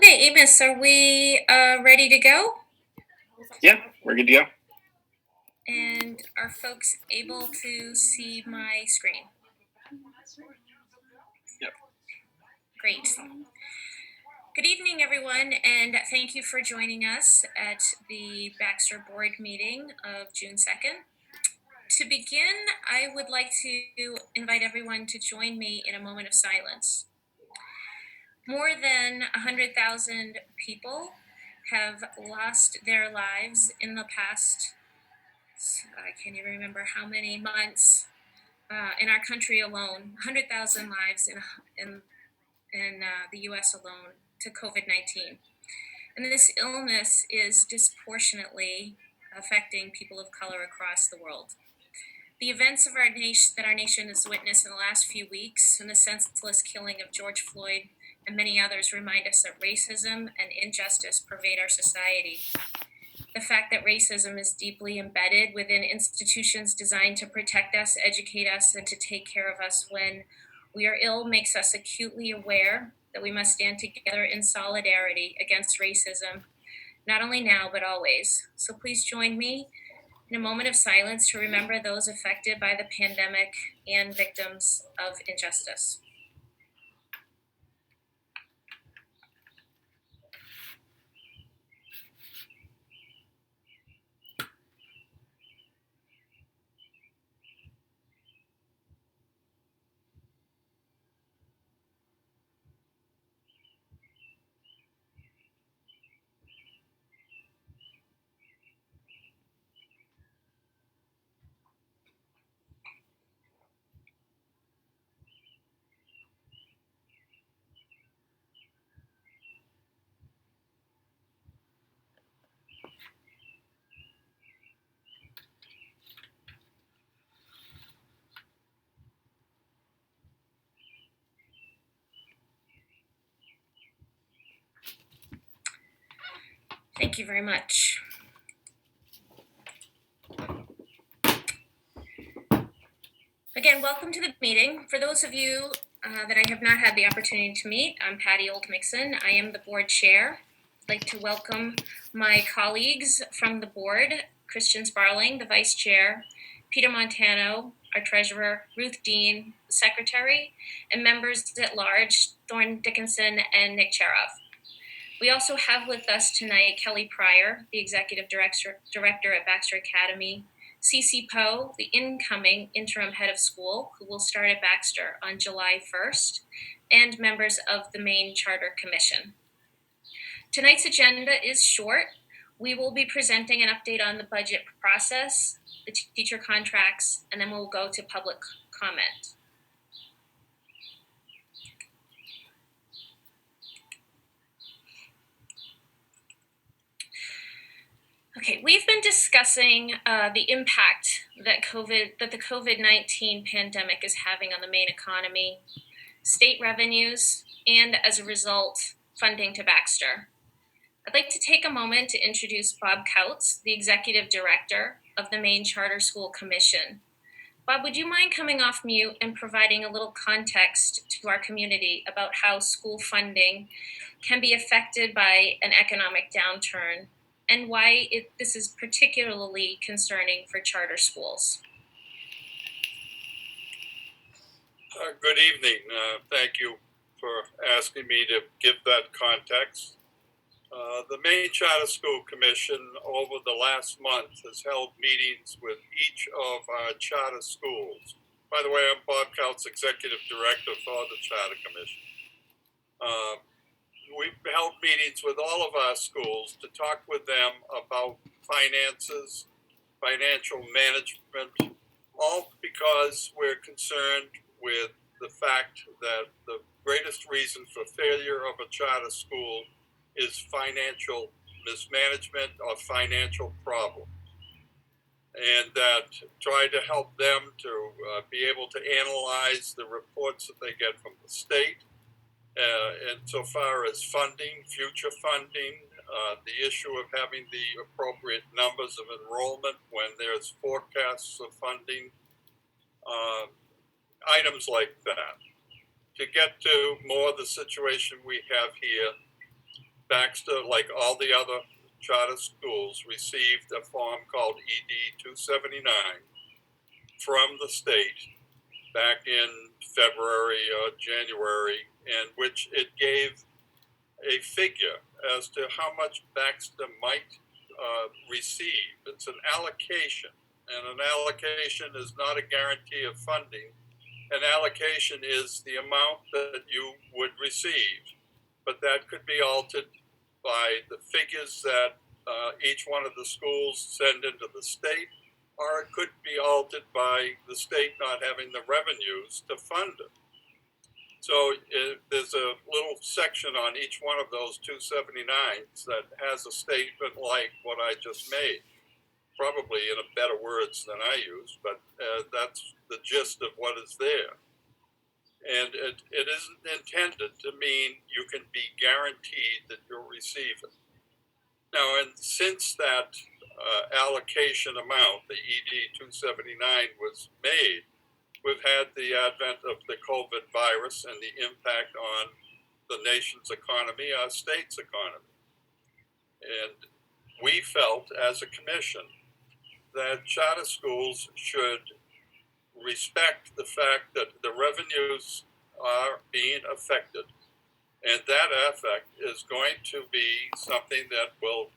Okay, Amos, are we ready to go? Yeah, we're good to go. And are folks able to see my screen? Yep. Great. Good evening, everyone, and thank you for joining us at the Baxter Board meeting of June 2nd. To begin, I would like to invite everyone to join me in a moment of silence. More than 100,000 people have lost their lives in the past, I can't even remember how many months, in our country alone. 100,000 lives in the U.S. alone to COVID-19, and this illness is disproportionately affecting people of color across the world. The events of our nation that our nation has witnessed in the last few weeks, and the senseless killing of George Floyd and many others, remind us that racism and injustice pervade our society. The fact that racism is deeply embedded within institutions designed to protect us, educate us, and to take care of us when we are ill makes us acutely aware that we must stand together in solidarity against racism, not only now, but always. So please join me in a moment of silence to remember those affected by the pandemic and victims of injustice. Thank you very much. Again, welcome to the meeting. For those of you that I have not had the opportunity to meet, I'm Patty Oldmixon. I am the board chair. I'd like to welcome my colleagues from the board, Christian Sparling, the vice chair, Peter Montano, our treasurer, Ruth Dean, the secretary, and members at large, Thorne Dickinson and Nick Cheroff. We also have with us tonight Kelly Pryor, the executive director at Baxter Academy, Cece Poe, the incoming interim head of school, who will start at Baxter on July 1st, and members of the Maine Charter Commission. Tonight's agenda is short. We will be presenting an update on the budget process, the teacher contracts, and then we'll go to public comment. Okay, we've been discussing the impact that the COVID-19 pandemic is having on the Maine economy, state revenues, and as a result, funding to Baxter. I'd like to take a moment to introduce Bob Kautz, the executive director of the Maine Charter School Commission. Bob, would you mind coming off mute and providing a little context to our community about how school funding can be affected by an economic downturn, and why this is particularly concerning for charter schools? Good evening. Thank you for asking me to give that context. The Maine Charter School Commission over the last month has held meetings with each of our charter schools. By the way, I'm Bob Kautz, Executive Director for the Charter Commission. We've held meetings with all of our schools to talk with them about finances, financial management, all because we're concerned with the fact that the greatest reason for failure of a charter school is financial mismanagement or financial problems. And that try to help them to be able to analyze the reports that they get from the state, insofar as funding, future funding, the issue of having the appropriate numbers of enrollment when there's forecasts of funding, items like that. To get to more the situation we have here, Baxter, like all the other charter schools, received a form called ED 279 from the state back in February or January, in which it gave a figure as to how much Baxter might receive. It's an allocation, and an allocation is not a guarantee of funding. An allocation is the amount that you would receive, but that could be altered by the figures that each one of the schools send into the state, or it could be altered by the state not having the revenues to fund it. So there's a little section on each one of those 279s that has a statement like what I just made, probably in a better words than I use, but that's the gist of what is there. And it isn't intended to mean you can be guaranteed that you'll receive it. Now, and since that allocation amount, the ED 279, was made, we've had the advent of the COVID virus and the impact on the nation's economy, our state's economy. And we felt as a commission that charter schools should respect the fact that the revenues are being affected, and that effect is going to be something that will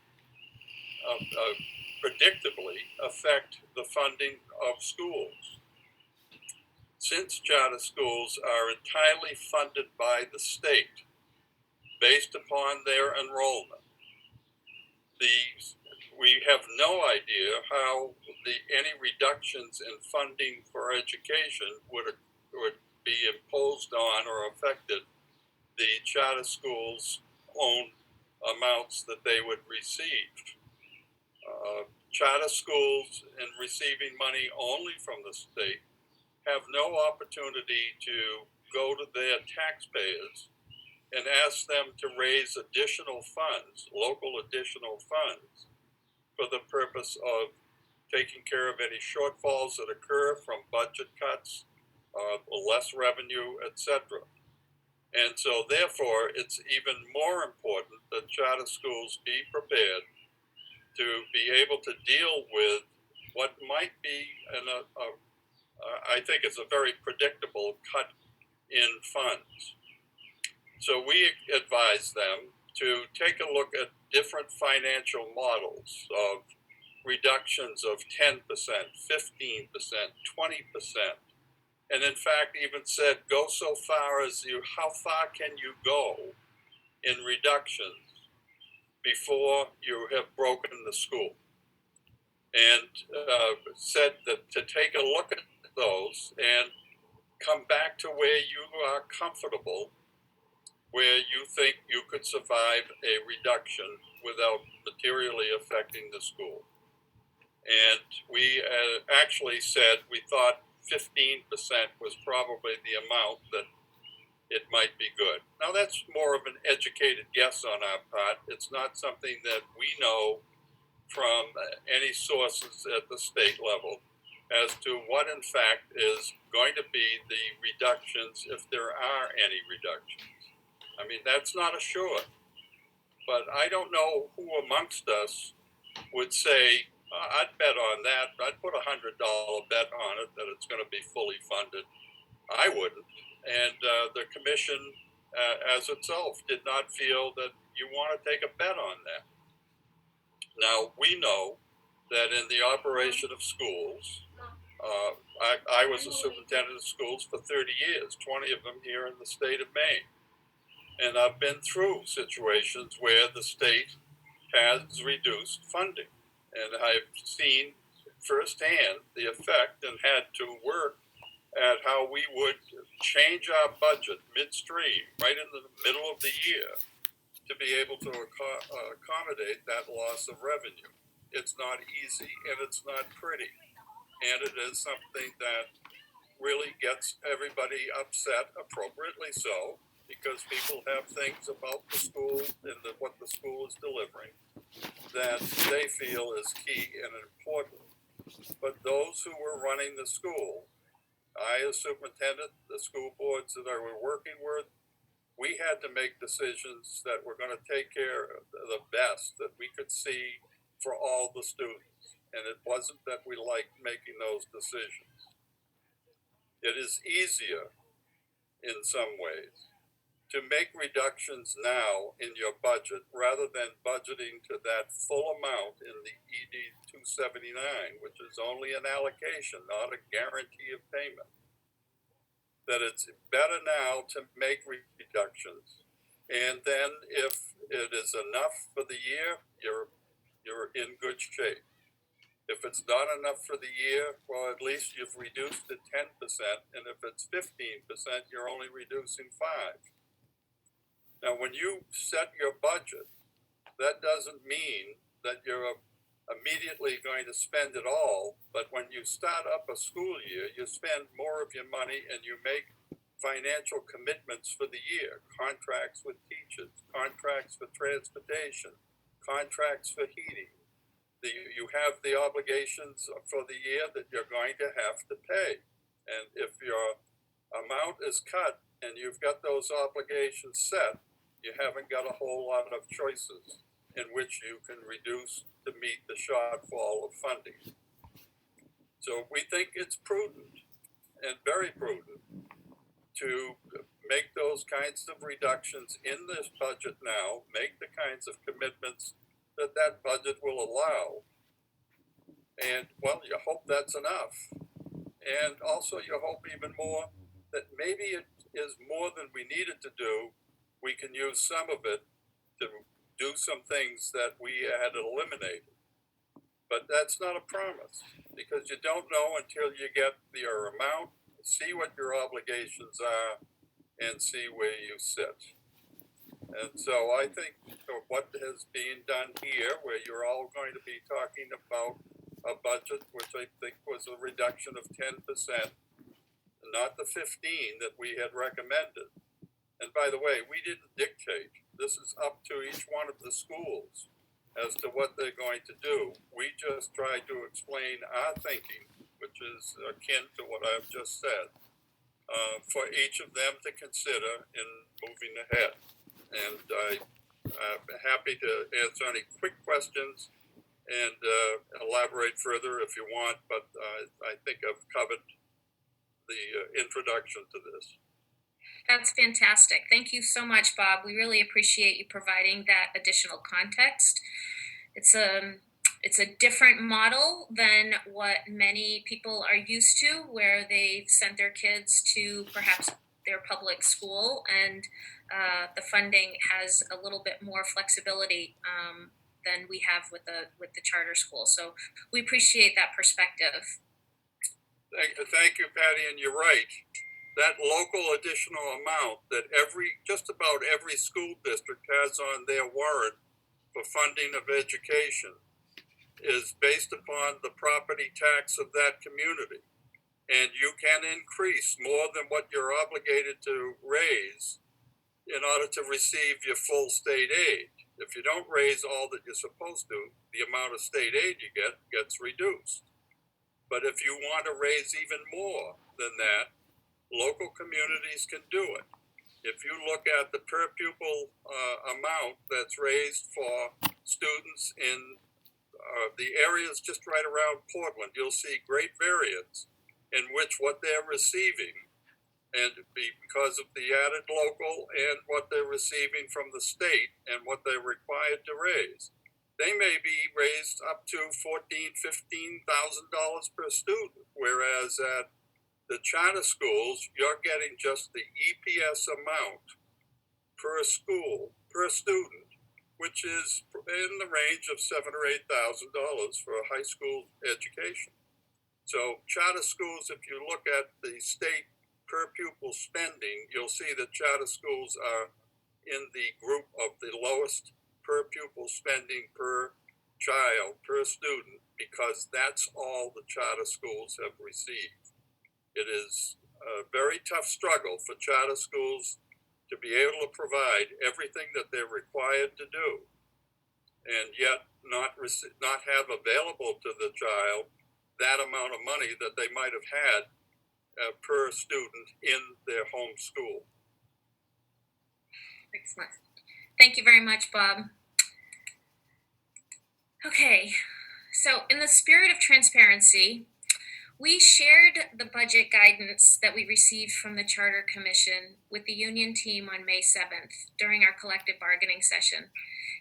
predictably affect the funding of schools. Since charter schools are entirely funded by the state based upon their enrollment, we have no idea how any reductions in funding for education would be imposed on or affected the charter schools' own amounts that they would receive. Charter schools, in receiving money only from the state, have no opportunity to go to their taxpayers and ask them to raise additional funds, local additional funds, for the purpose of taking care of any shortfalls that occur from budget cuts, less revenue, etc. And so therefore, it's even more important that charter schools be prepared to be able to deal with what might be, I think it's a very predictable cut in funds. So we advise them to take a look at different financial models of reductions of 10%, 15%, 20%, and in fact even said go so far as how far can you go in reductions before you have broken the school, and said that to take a look at those and come back to where you are comfortable, where you think you could survive a reduction without materially affecting the school. And we actually said we thought 15% was probably the amount that it might be good. Now that's more of an educated guess on our part. It's not something that we know from any sources at the state level as to what in fact is going to be the reductions, if there are any reductions. I mean, that's not assured, but I don't know who amongst us would say, I'd bet on that. I'd put $100 bet on it that it's going to be fully funded. I wouldn't. And the commission as itself did not feel that you want to take a bet on that. Now, we know that in the operation of schools, I was a superintendent of schools for 30 years, 20 of them here in the state of Maine. And I've been through situations where the state has reduced funding. And I've seen firsthand the effect and had to work at how we would change our budget midstream, right in the middle of the year, to be able to accommodate that loss of revenue. It's not easy and it's not pretty. And it is something that really gets everybody upset, appropriately so, because people have things about the school and what the school is delivering that they feel is key and important. But those who were running the school, I as superintendent, the school boards that I were working with, we had to make decisions that were going to take care of the best that we could see for all the students. And it wasn't that we liked making those decisions. It is easier in some ways to make reductions now in your budget rather than budgeting to that full amount in the ED 279, which is only an allocation, not a guarantee of payment. That it's better now to make reductions, and then if it is enough for the year, you're in good shape. If it's not enough for the year, well, at least you've reduced it 10%, and if it's 15%, you're only reducing 5%. Now, when you set your budget, that doesn't mean that you're immediately going to spend it all, but when you start up a school year, you spend more of your money and you make financial commitments for the year, contracts with teachers, contracts for transportation, contracts for heating. You have the obligations for the year that you're going to have to pay. And if your amount is cut and you've got those obligations set, you haven't got a whole lot of choices in which you can reduce to meet the shortfall of funding. So we think it's prudent and very prudent to make those kinds of reductions in this budget now, make the kinds of commitments that that budget will allow. And well, you hope that's enough. And also you hope even more that maybe it is more than we needed to do. We can use some of it to do some things that we had eliminated. But that's not a promise, because you don't know until you get your amount, see what your obligations are, and see where you sit. And so I think what has been done here, where you're all going to be talking about a budget which I think was a reduction of 10%, not the 15 that we had recommended. And by the way, we didn't dictate. This is up to each one of the schools as to what they're going to do. We just tried to explain our thinking, which is akin to what I've just said, for each of them to consider in moving ahead. And I'm happy to answer any quick questions and elaborate further if you want, but I think I've covered the introduction to this. That's fantastic. Thank you so much, Bob. We really appreciate you providing that additional context. It's a different model than what many people are used to, where they've sent their kids to perhaps their public school, and the funding has a little bit more flexibility than we have with the charter school. So we appreciate that perspective. Thank you, Patty, and you're right. That local additional amount that just about every school district has on their warrant for funding of education is based upon the property tax of that community. And you can increase more than what you're obligated to raise in order to receive your full state aid. If you don't raise all that you're supposed to, the amount of state aid you get gets reduced. But if you want to raise even more than that, local communities can do it. If you look at the per pupil amount that's raised for students in the areas just right around Portland, you'll see great variance in which what they're receiving, and because of the added local and what they're receiving from the state and what they're required to raise. They may be raised up to $14,000, $15,000 per student, whereas at the charter schools, you're getting just the EPS amount per school, per student, which is in the range of $7,000 or $8,000 for a high school education. So charter schools, if you look at the state per pupil spending, you'll see that charter schools are in the group of the lowest per pupil spending per child, per student, because that's all the charter schools have received. It is a very tough struggle for charter schools to be able to provide everything that they're required to do, and yet not have available to the child that amount of money that they might have had per student in their home school. Excellent. Thank you very much, Bob. Okay, so in the spirit of transparency, we shared the budget guidance that we received from the Charter Commission with the union team on May 7th during our collective bargaining session.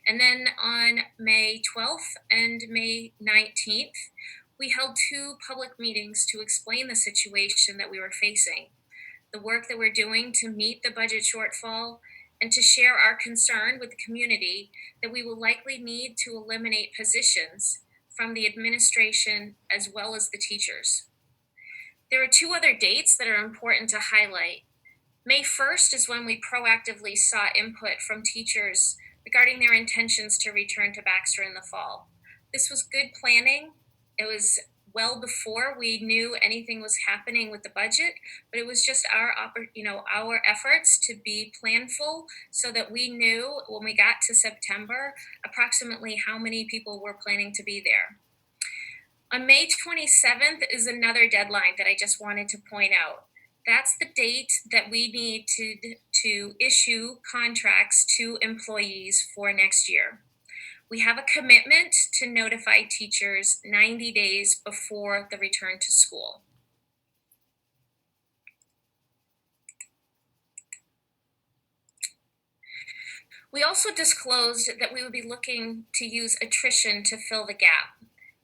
And then on May 12th and May 19th, we held 2 public meetings to explain the situation that we were facing, the work that we're doing to meet the budget shortfall, and to share our concern with the community that we will likely need to eliminate positions from the administration as well as the teachers. There are 2 other dates that are important to highlight. May 1st is when we proactively sought input from teachers regarding their intentions to return to Baxter in the fall. This was good planning. It was well before we knew anything was happening with the budget, but it was just our efforts to be planful so that we knew when we got to September approximately how many people were planning to be there. On May 27th is another deadline that I just wanted to point out. That's the date that we need to issue contracts to employees for next year. We have a commitment to notify teachers 90 days before the return to school. We also disclosed that we would be looking to use attrition to fill the gap.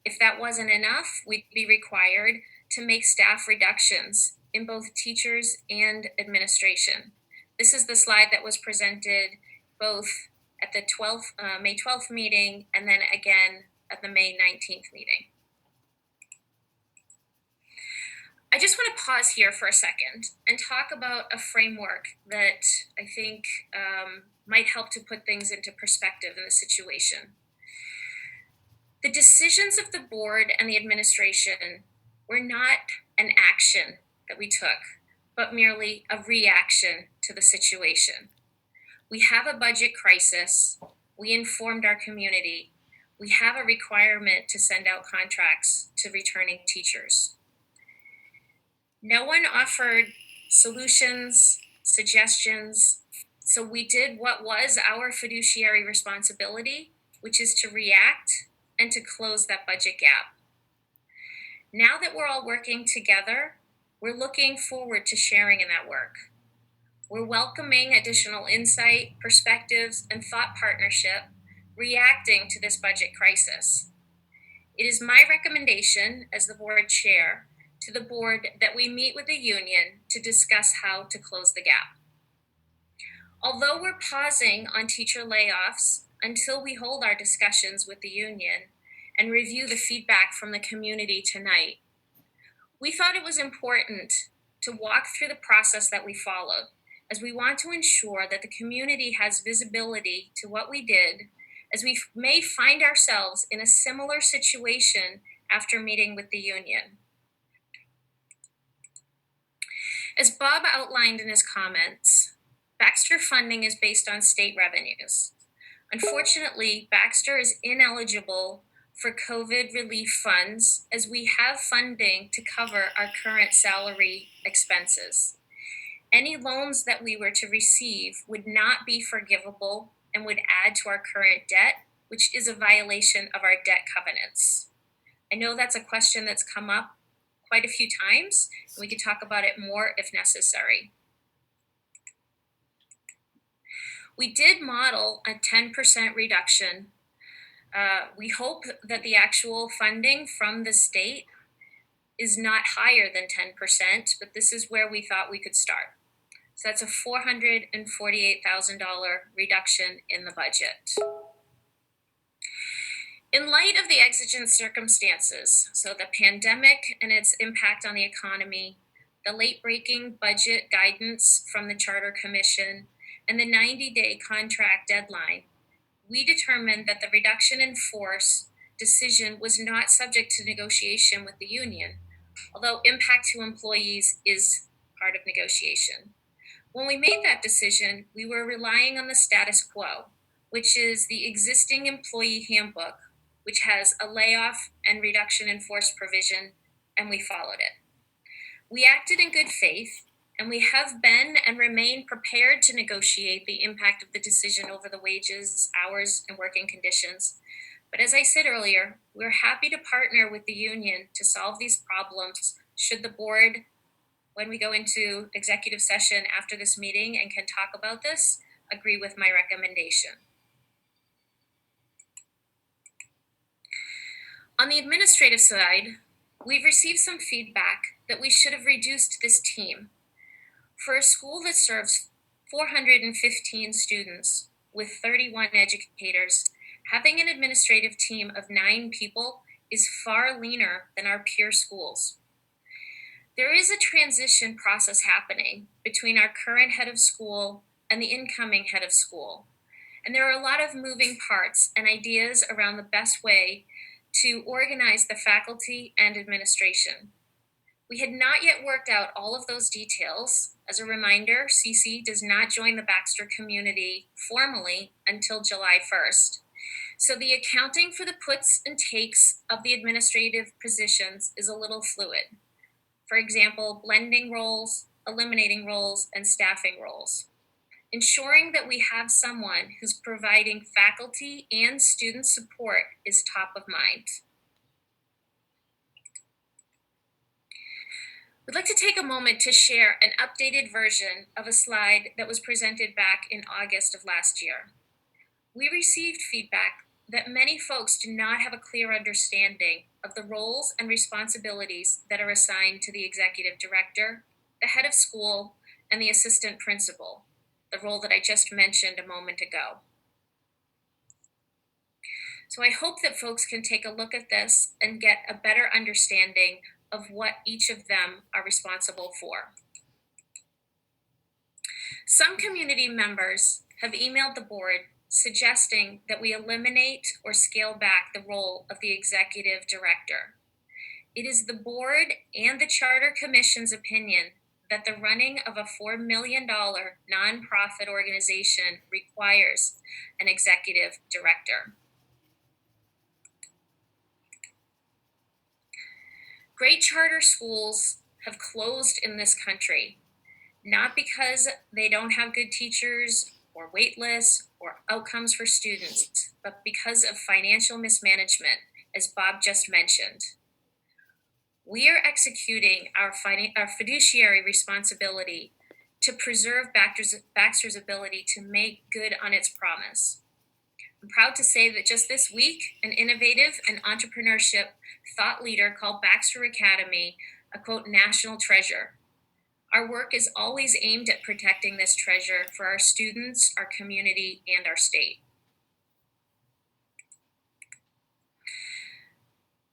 If that wasn't enough, we'd be required to make staff reductions in both teachers and administration. This is the slide that was presented both at the May 12th meeting and then again at the May 19th meeting. I just want to pause here for a second and talk about a framework that I think might help to put things into perspective in the situation. The decisions of the board and the administration were not an action that we took, but merely a reaction to the situation. We have a budget crisis. We informed our community. We have a requirement to send out contracts to returning teachers. No one offered solutions, suggestions, so we did what was our fiduciary responsibility, which is to react and to close that budget gap. Now that we're all working together, we're looking forward to sharing in that work. We're welcoming additional insight, perspectives, and thought partnership, reacting to this budget crisis. It is my recommendation as the board chair to the board that we meet with the union to discuss how to close the gap. Although we're pausing on teacher layoffs until we hold our discussions with the union and review the feedback from the community tonight, we thought it was important to walk through the process that we followed, as we want to ensure that the community has visibility to what we did, as we may find ourselves in a similar situation after meeting with the union. As Bob outlined in his comments, Baxter funding is based on state revenues. Unfortunately, Baxter is ineligible for COVID relief funds as we have funding to cover our current salary expenses. Any loans that we were to receive would not be forgivable and would add to our current debt, which is a violation of our debt covenants. I know that's a question that's come up quite a few times, and we can talk about it more if necessary. We did model a 10% reduction. We hope that the actual funding from the state is not higher than 10%, but this is where we thought we could start. So that's a $448,000 reduction in the budget. In light of the exigent circumstances, so the pandemic and its impact on the economy, the late-breaking budget guidance from the Charter Commission, and the 90-day contract deadline, we determined that the reduction in force decision was not subject to negotiation with the union, although impact to employees is part of negotiation. When we made that decision, we were relying on the status quo, which is the existing employee handbook, which has a layoff and reduction in force provision, and we followed it. We acted in good faith, and we have been and remain prepared to negotiate the impact of the decision over the wages, hours, and working conditions. But as I said earlier, we're happy to partner with the union to solve these problems should the board, when we go into executive session after this meeting and can talk about this, agree with my recommendation. On the administrative side, we've received some feedback that we should have reduced this team. For a school that serves 415 students with 31 educators, having an administrative team of 9 people is far leaner than our peer schools. There is a transition process happening between our current head of school and the incoming head of school. And there are a lot of moving parts and ideas around the best way to organize the faculty and administration. We had not yet worked out all of those details. As a reminder, CC does not join the Baxter community formally until July 1st. So the accounting for the puts and takes of the administrative positions is a little fluid. For example, blending roles, eliminating roles, and staffing roles. Ensuring that we have someone who's providing faculty and student support is top of mind. We'd like to take a moment to share an updated version of a slide that was presented back in August of last year. We received feedback that many folks do not have a clear understanding of the roles and responsibilities that are assigned to the executive director, the head of school, and the assistant principal, the role that I just mentioned a moment ago. So I hope that folks can take a look at this and get a better understanding of what each of them are responsible for. Some community members have emailed the board suggesting that we eliminate or scale back the role of the executive director. It is the board and the Charter Commission's opinion that the running of a $4 million nonprofit organization requires an executive director. Great charter schools have closed in this country, not because they don't have good teachers or wait lists or outcomes for students, but because of financial mismanagement, as Bob just mentioned. We are executing our fiduciary responsibility to preserve Baxter's ability to make good on its promise. I'm proud to say that just this week, an innovative and entrepreneurship thought leader called Baxter Academy a quote national treasure. Our work is always aimed at protecting this treasure for our students, our community, and our state.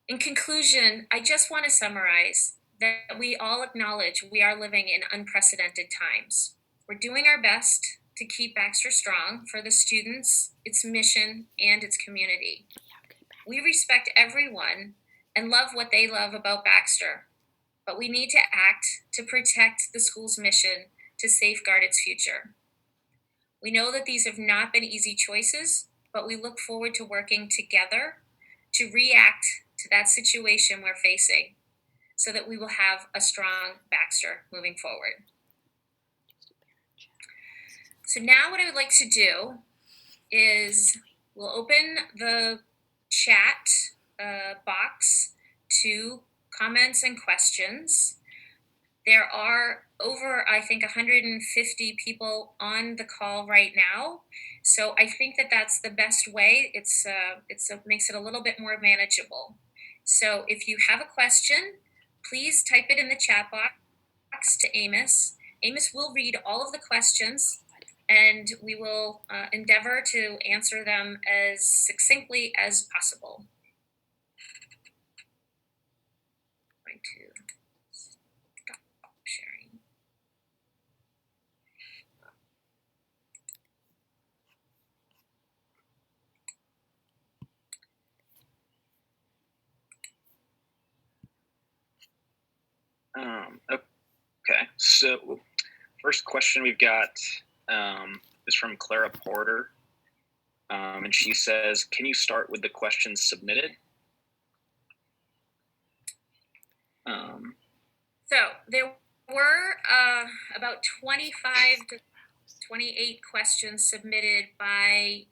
In conclusion, I just want to summarize that we all acknowledge we are living in unprecedented times. We're doing our best to keep Baxter strong for the students, its mission, and its community. We respect everyone and love what they love about Baxter, but we need to act to protect the school's mission to safeguard its future. We know that these have not been easy choices, but we look forward to working together to react to that situation we're facing so that we will have a strong Baxter moving forward. So now what I would like to do is we'll open the chat box to comments and questions. There are over, I think, 150 people on the call right now. So I think that that's the best way. It makes it a little bit more manageable. So if you have a question, please type it in the chat box to Amos. Amos will read all of the questions and we will endeavor to answer them as succinctly as possible. I'm going to stop sharing. Okay, so first question we've got is from Clara Porter, and she says, "Can you start with the questions submitted?" So there were about 25 to 28 questions submitted by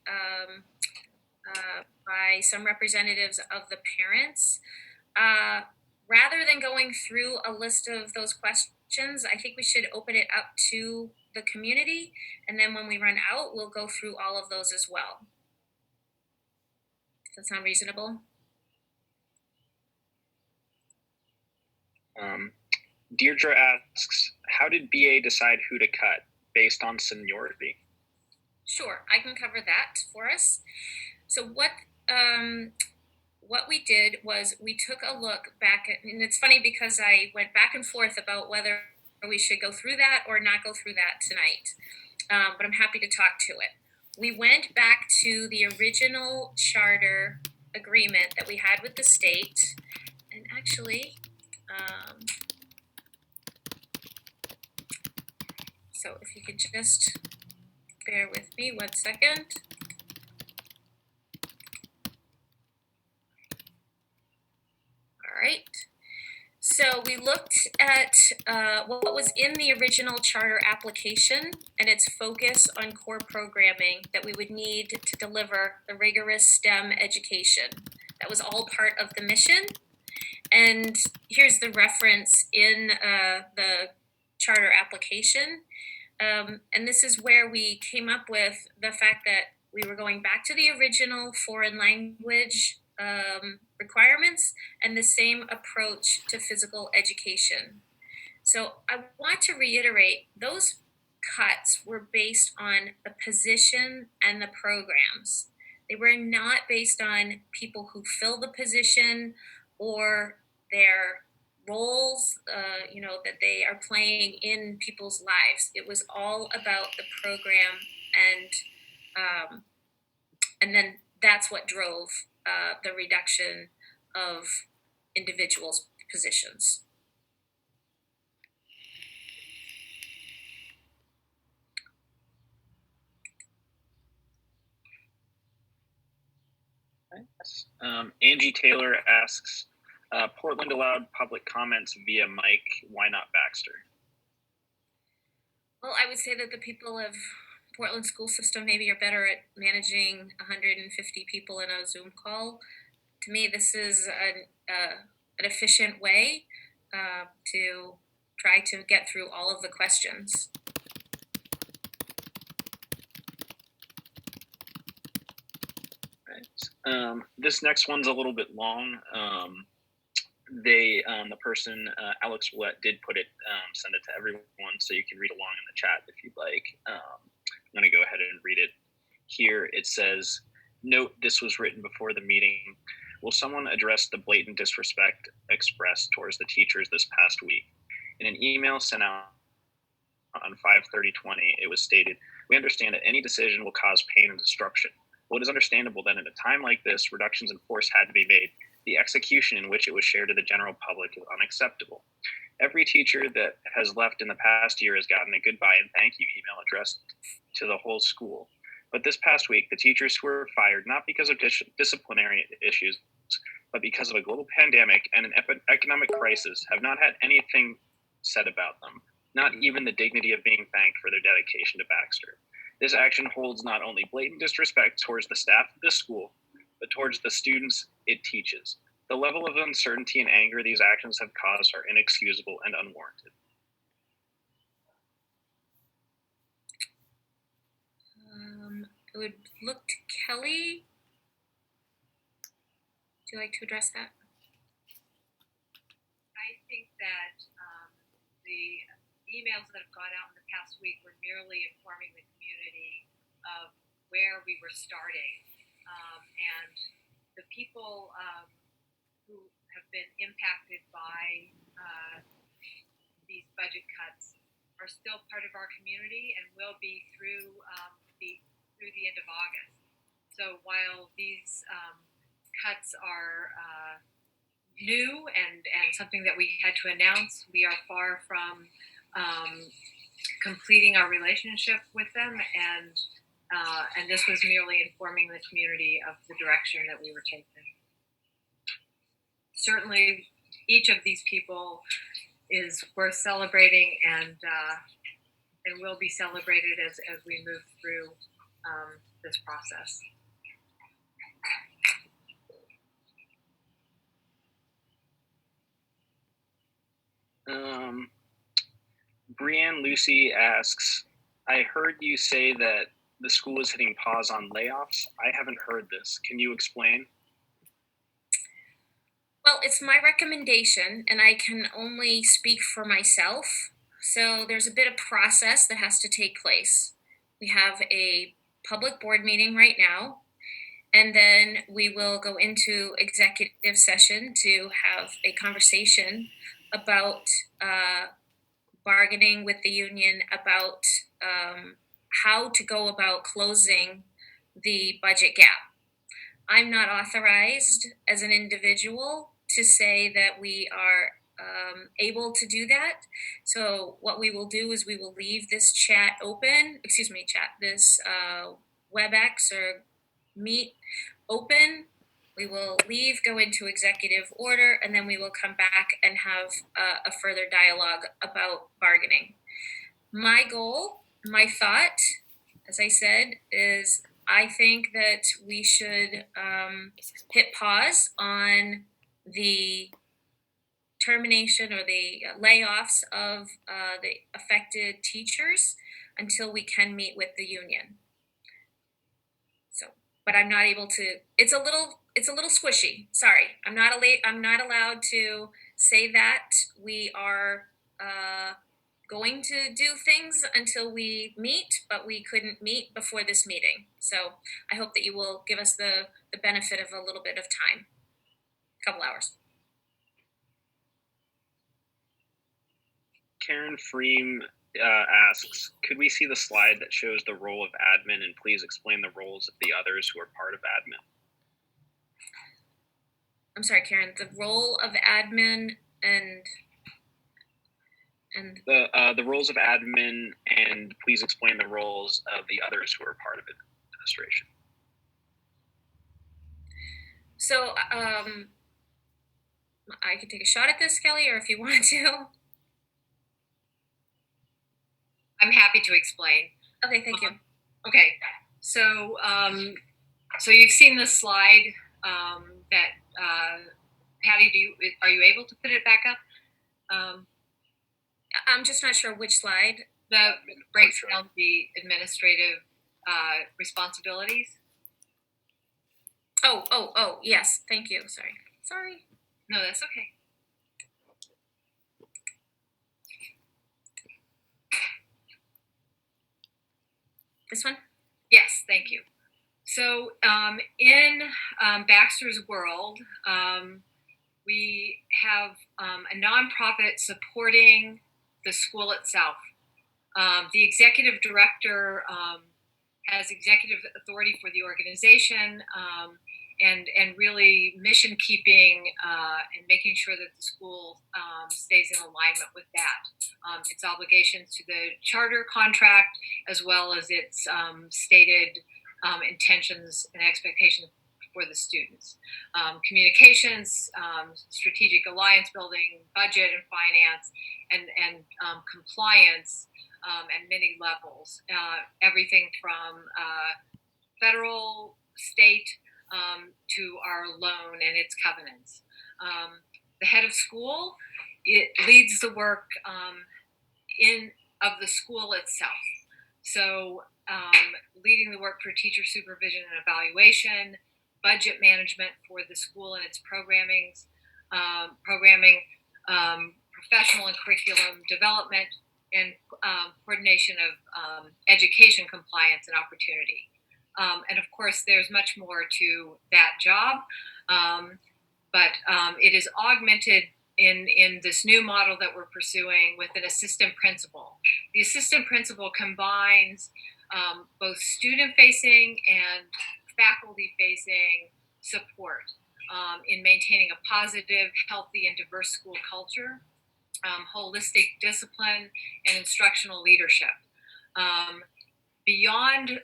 some representatives of the parents. Rather than going through a list of those questions, I think we should open it up to the community, and then when we run out, we'll go through all of those as well. Does that sound reasonable? Deirdre asks, how did BA decide who to cut based on seniority? Sure, I can cover that for us. So what we did was we took a look back at, and it's funny because I went back and forth about whether we should go through that or not go through that tonight, but I'm happy to talk to it. We went back to the original charter agreement that we had with the state, and actually, so if you could just bear with me 1 second. All right. So we looked at what was in the original charter application and its focus on core programming that we would need to deliver the rigorous STEM education. That was all part of the mission. And here's the reference in the charter application. And this is where we came up with the fact that we were going back to the original foreign language requirements and the same approach to physical education. So I want to reiterate, those cuts were based on the position and the programs. They were not based on people who fill the position or their roles, that they are playing in people's lives. It was all about the program, and then that's what drove the reduction of individuals' positions. Angie Taylor asks, Portland allowed public comments via mic. Why not Baxter? Well, I would say that the people of Portland school system maybe are better at managing 150 people in a Zoom call. To me, this is an efficient way to try to get through all of the questions. Right. This next one's a little bit long. The person, Alex Willett, did put it, send it to everyone, so you can read along in the chat if you'd like. I'm going to go ahead and read it here. It says, note this was written before the meeting. Will someone address the blatant disrespect expressed towards the teachers this past week? In an email sent out on 5/30/20, it was stated, we understand that any decision will cause pain and destruction. Well, it is understandable that in a time like this, reductions in force had to be made. The execution in which it was shared to the general public is unacceptable. Every teacher that has left in the past year has gotten a goodbye and thank you email addressed to the whole school. But this past week, the teachers who were fired not because of disciplinary issues, but because of a global pandemic and an economic crisis, have not had anything said about them, not even the dignity of being thanked for their dedication to Baxter. This action holds not only blatant disrespect towards the staff of this school, but towards the students it teaches. The level of uncertainty and anger these actions have caused are inexcusable and unwarranted. It would look to Kelly. Would you like to address that? I think that the emails that have gone out in the past week were merely informing the community of where we were starting. And the people who have been impacted by these budget cuts are still part of our community and will be through the end of August. So while these cuts are new and something that we had to announce, we are far from completing our relationship with them, and this was merely informing the community of the direction that we were taking. Certainly, each of these people is worth celebrating and will be celebrated as we move through this process. Brianne Lucy asks, I heard you say that the school is hitting pause on layoffs. I haven't heard this. Can you explain? Well, it's my recommendation, and I can only speak for myself. So there's a bit of process that has to take place. We have a public board meeting right now, and then we will go into executive session to have a conversation about bargaining with the union about how to go about closing the budget gap. I'm not authorized as an individual to say that we are able to do that. So what we will do is we will leave this chat open, this WebEx or Meet open. We will leave, go into executive order, and then we will come back and have a further dialogue about bargaining. My goal, my thought, as I said, is I think that we should hit pause on the termination or the layoffs of the affected teachers until we can meet with the union. So, but I'm not able to. It's a little squishy. Sorry, I'm not allowed to say that we are going to do things until we meet, but we couldn't meet before this meeting. So I hope that you will give us the benefit of a little bit of time, a couple hours. Karen Freem asks, could we see the slide that shows the role of admin, and please explain the roles of the others who are part of admin? I'm sorry, Karen, the role of admin and the roles of admin, and please explain the roles of the others who are part of administration. So I could take a shot at this, Kelly, or if you want to. I'm happy to explain. Okay, thank you. Okay, so so you've seen the slide that Patty, are you able to put it back up? I'm just not sure which slide. The breaks down the administrative responsibilities. Oh, yes, thank you. Sorry. No, that's okay. This one? Yes, thank you. So in Baxter's world, we have a nonprofit supporting the school itself. The executive director has executive authority for the organization and really mission keeping and making sure that the school stays in alignment with that. Its obligations to the charter contract, as well as its stated intentions and expectations for the students. Communications, strategic alliance building, budget and finance, and compliance at many levels. Everything from federal, state, to our loan and its covenants. The head of school, it leads the work of the school itself. So leading the work for teacher supervision and evaluation, budget management for the school and its programming, professional and curriculum development, and coordination of education compliance and opportunity. And of course, there's much more to that job, but it is augmented in this new model that we're pursuing with an assistant principal. The assistant principal combines both student-facing and faculty-facing support in maintaining a positive, healthy, and diverse school culture, holistic discipline, and instructional leadership. Beyond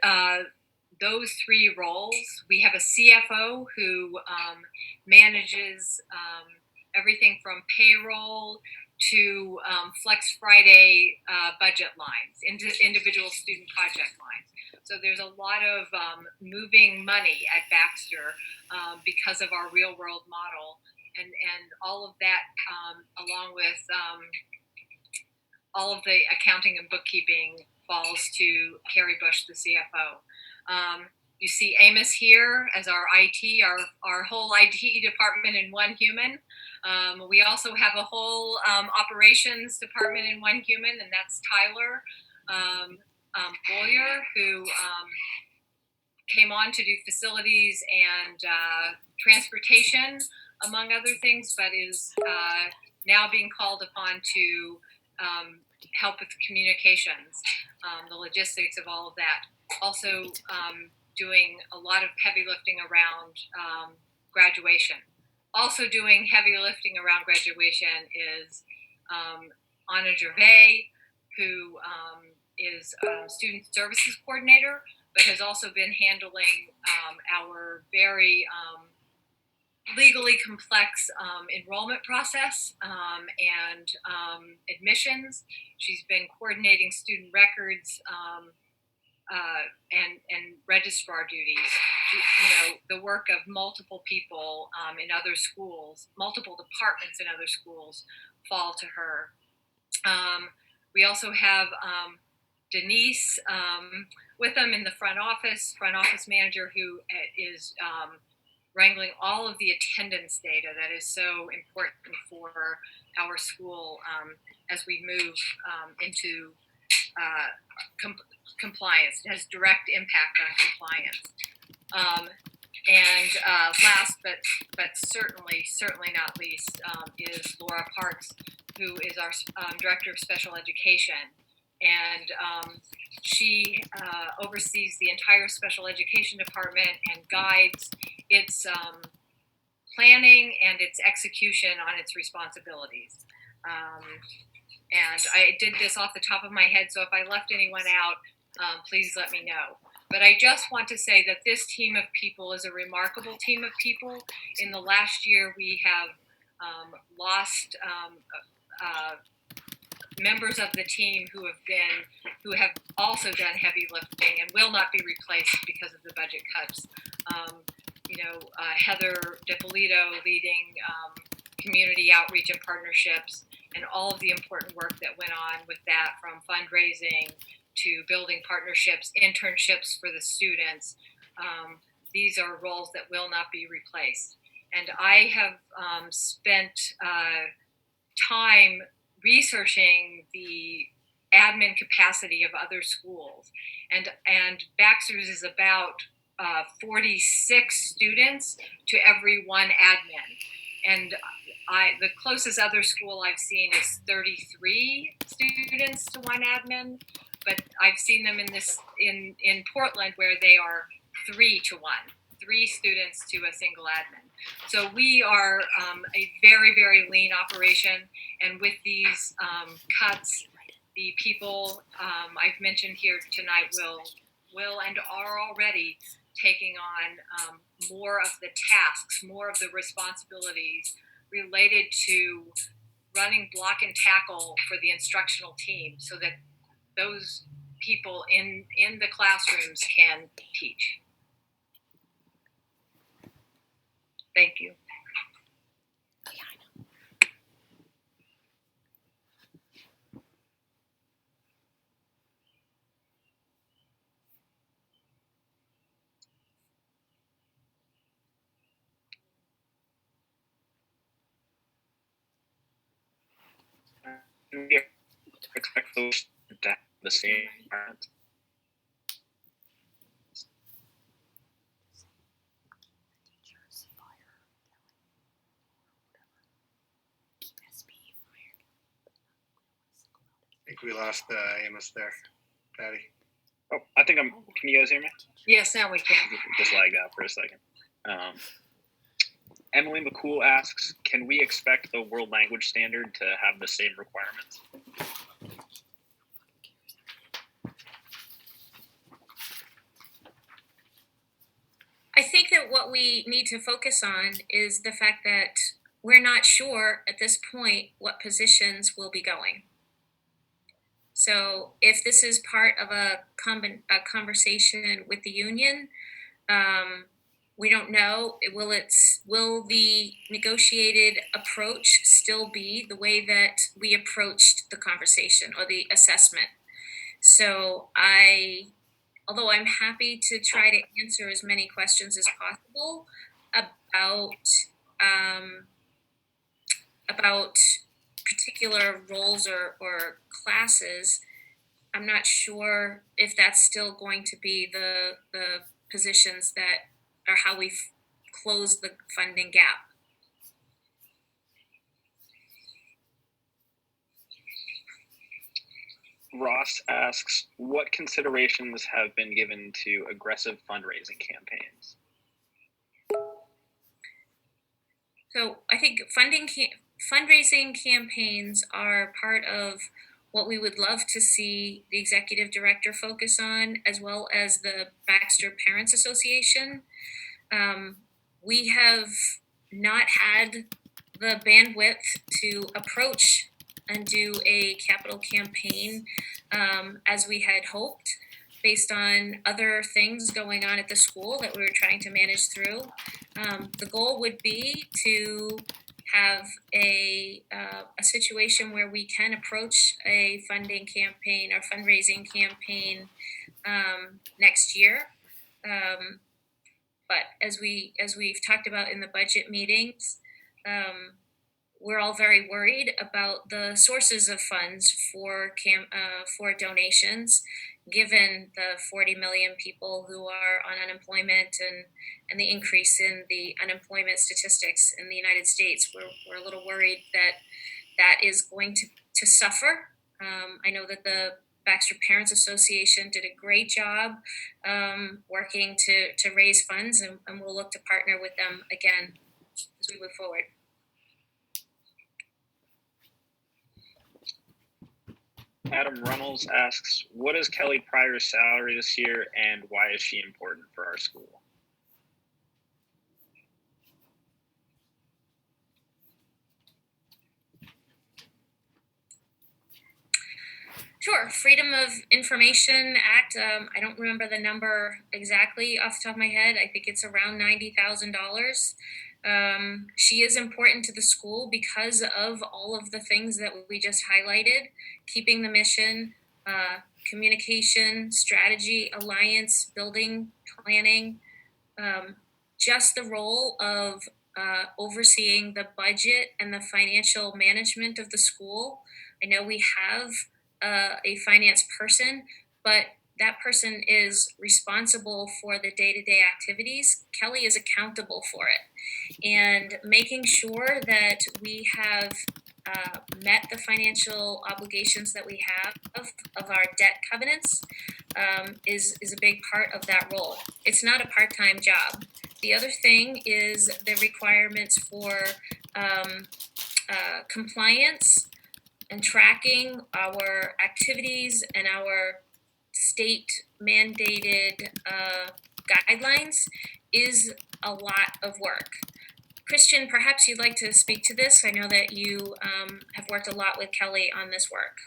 those three roles, we have a CFO who manages everything from payroll to Flex Friday budget lines, individual student project lines. So there's a lot of moving money at Baxter because of our real world model, and all of that along with all of the accounting and bookkeeping falls to Carrie Bush, the CFO. You see Amos here as our IT, our whole IT department in one human. We also have a whole operations department in one human, and that's Tyler Boyer, who came on to do facilities and transportation, among other things, but is now being called upon to help with communications, the logistics of all of that. Also doing a lot of heavy lifting around graduation. Also doing heavy lifting around graduation is Anna Gervais, who is a student services coordinator, but has also been handling our very legally complex enrollment process and admissions. She's been coordinating student records and registrar duties. The work of multiple people in other schools, multiple departments in other schools fall to her. We also have Denise with them in the front office manager, who is wrangling all of the attendance data that is so important for our school as we move into compliance. It has direct impact on compliance. And last but certainly not least is Laura Parks, who is our director of special education. And she oversees the entire special education department and guides its planning and its execution on its responsibilities. And I did this off the top of my head, so if I left anyone out, please let me know. But I just want to say that this team of people is a remarkable team of people. In the last year, we have lost members of the team who have also done heavy lifting and will not be replaced because of the budget cuts. Heather DiPolito leading community outreach and partnerships, and all of the important work that went on with that, from fundraising to building partnerships, internships for the students. These are roles that will not be replaced. And I have spent time researching the admin capacity of other schools, and Baxter's is about 46 students to every one admin, and the closest other school I've seen is 33 students to one admin, but I've seen them in Portland where they are 3 to 1, 3 students to a single admin. So we are a very, very lean operation, and with these cuts, the people I've mentioned here tonight will and are already taking on more of the tasks, more of the responsibilities related to running block and tackle for the instructional team, so that those people in the classrooms can teach. Thank you. We expect those to have the same environment. I think we lost Amos there, Patty. Oh, I think can you guys hear me? Yes, now we can. Just lagged out for a second. Emily McCool asks, can we expect the world language standard to have the same requirements? I think that what we need to focus on is the fact that we're not sure at this point what positions will be going. So if this is part of a conversation with the union, we don't know. Will the negotiated approach still be the way that we approached the conversation or the assessment? So although I'm happy to try to answer as many questions as possible about particular roles or classes, I'm not sure if that's still going to be the positions that are how we close the funding gap. Ross asks, what considerations have been given to aggressive fundraising campaigns? So I think fundraising campaigns are part of what we would love to see the executive director focus on, as well as the Baxter Parents Association. We have not had the bandwidth to approach and do a capital campaign as we had hoped, based on other things going on at the school that we were trying to manage through. The goal would be to have a situation where we can approach a funding campaign or fundraising campaign next year. But as we've talked about in the budget meetings, we're all very worried about the sources of funds for donations, given the 40 million people who are on unemployment and the increase in the unemployment statistics in the United States. We're a little worried that is going to suffer. I know that the Baxter Parents Association did a great job working to raise funds, and we'll look to partner with them again as we move forward. Adam Runnels asks, what is Kelly Pryor's salary this year, and why is she important for our school? Sure. Freedom of Information Act. I don't remember the number exactly off the top of my head. I think it's around $90,000. She is important to the school because of all of the things that we just highlighted: keeping the mission, communication, strategy, alliance, building, planning, just the role of overseeing the budget and the financial management of the school. I know we have a finance person, but that person is responsible for the day-to-day activities. Kelly is accountable for it, and making sure that we have met the financial obligations that we have of our debt covenants is a big part of that role. It's not a part-time job. The other thing is the requirements for compliance and tracking our activities and our state mandated guidelines is a lot of work. Christian, perhaps you'd like to speak to this. I know that you have worked a lot with Kelly on this work.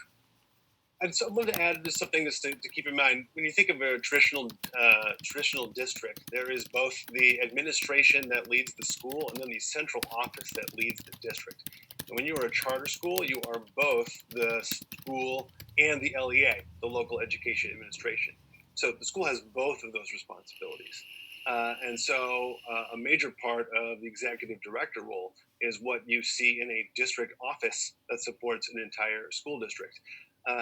I'd love to add just something just to keep in mind. When you think of a traditional district, there is both the administration that leads the school and then the central office that leads the district. And when you are a charter school, you are both the school and the LEA, the local education administration. So the school has both of those responsibilities. And so a major part of the executive director role is what you see in a district office that supports an entire school district.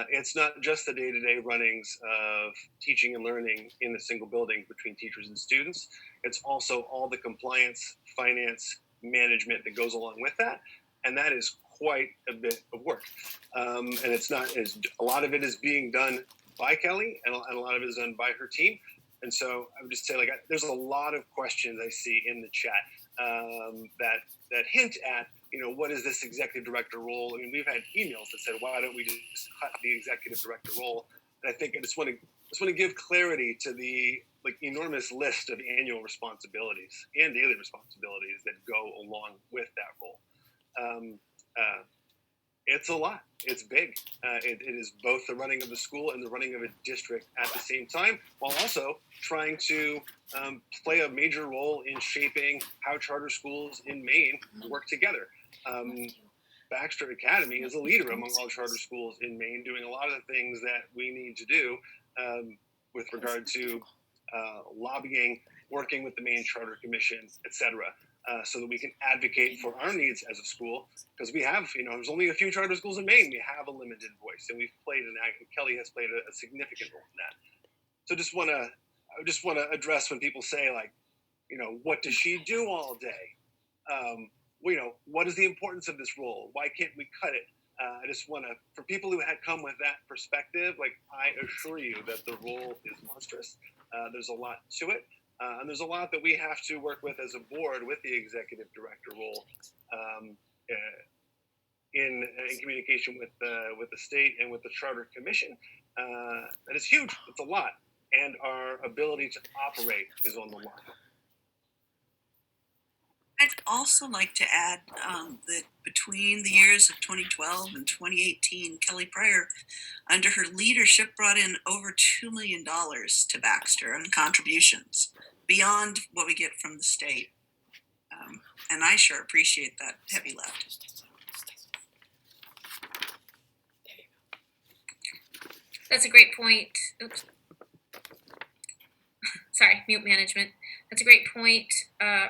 It's not just the day-to-day runnings of teaching and learning in a single building between teachers and students. It's also all the compliance, finance, management that goes along with that. And that is quite a bit of work. And it's not as a lot of it is being done by Kelly, and a lot of it is done by her team. And so I would just say, there's a lot of questions I see in the chat that hint at, what is this executive director role? I mean, we've had emails that said, why don't we just cut the executive director role? And I think I just want to give clarity to the enormous list of annual responsibilities and daily responsibilities that go along with that role. It's a lot. It's big. It is both the running of the school and the running of a district at the same time, while also trying to play a major role in shaping how charter schools in Maine work together. Baxter Academy is a leader among all charter schools in Maine, doing a lot of the things that we need to do with regard to lobbying, working with the Maine Charter Commission, etc., so that we can advocate for our needs as a school. Because we have, there's only a few charter schools in Maine. We have a limited voice, and we've played Kelly has played a significant role in that. So I just want to address when people say, like, what does she do all day? What is the importance of this role? Why can't we cut it? I just want to, for people who had come with that perspective, like, I assure you that the role is monstrous. There's a lot to it. And there's a lot that we have to work with as a board with the executive director role in communication with the state and with the charter commission. That is huge. It's a lot. And our ability to operate is on the line. I'd also like to add that between the years of 2012 and 2018, Kelly Pryor, under her leadership, brought in over $2 million to Baxter in contributions beyond what we get from the state. And I sure appreciate that heavy lift. That's a great point. Oops. Sorry, mute management. That's a great point,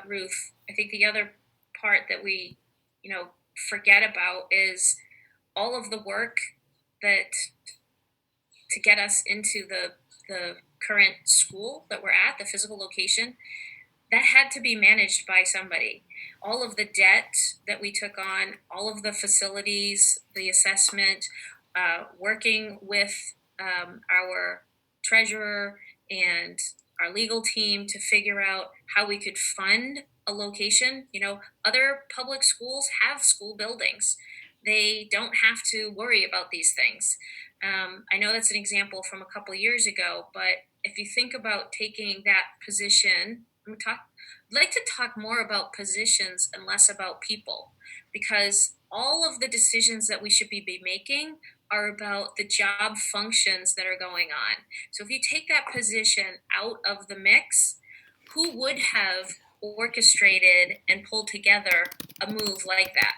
Ruth. I think the other part that we, forget about is all of the work that to get us into the current school that we're at, the physical location, that had to be managed by somebody. All of the debt that we took on, all of the facilities, the assessment, working with our treasurer and our legal team to figure out how we could fund a location. Other public schools have school buildings. They don't have to worry about these things. I know that's an example from a couple years ago, but if you think about taking that position, I'd like to talk more about positions and less about people, because all of the decisions that we should be making are about the job functions that are going on. So if you take that position out of the mix, who would have orchestrated and pulled together a move like that?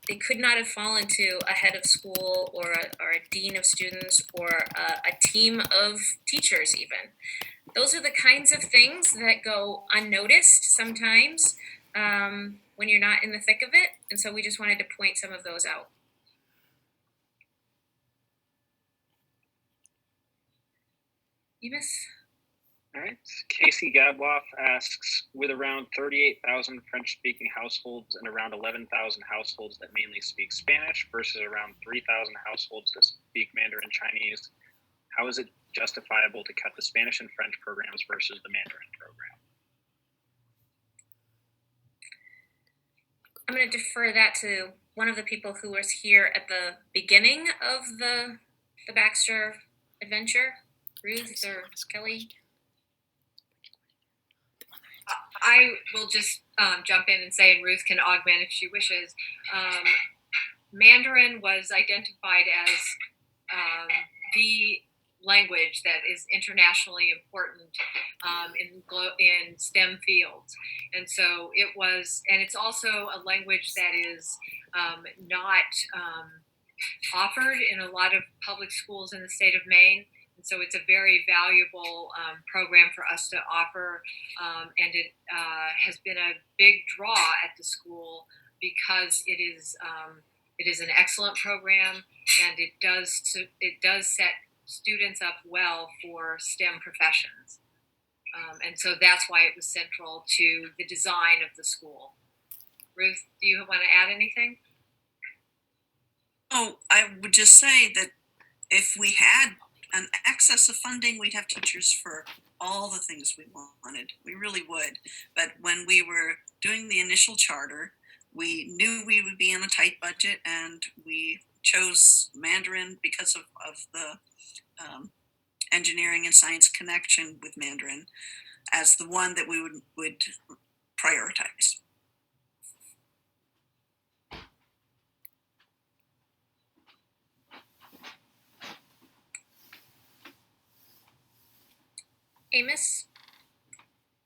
They could not have fallen to a head of school or a dean of students or a team of teachers even. Those are the kinds of things that go unnoticed sometimes when you're not in the thick of it. And so we just wanted to point some of those out. You miss? All right. Casey Gadloff asks, with around 38,000 French-speaking households and around 11,000 households that mainly speak Spanish versus around 3,000 households that speak Mandarin Chinese, how is it justifiable to cut the Spanish and French programs versus the Mandarin program? I'm going to defer that to one of the people who was here at the beginning of the Baxter adventure, Ruth or Kelly. I will just jump in and say, and Ruth can augment if she wishes. Mandarin was identified as the language that is internationally important in STEM fields, and so it was. And it's also a language that is not offered in a lot of public schools in the state of Maine. So it's a very valuable program for us to offer, and it has been a big draw at the school because it is an excellent program, and it does set students up well for STEM professions, and so that's why it was central to the design of the school. Ruth, do you want to add anything? Oh, I would just say that if we had an excess of funding, we'd have teachers for all the things we wanted. We really would. But when we were doing the initial charter, we knew we would be on a tight budget, and we chose Mandarin because of the engineering and science connection with Mandarin as the one that we would prioritize. Amos?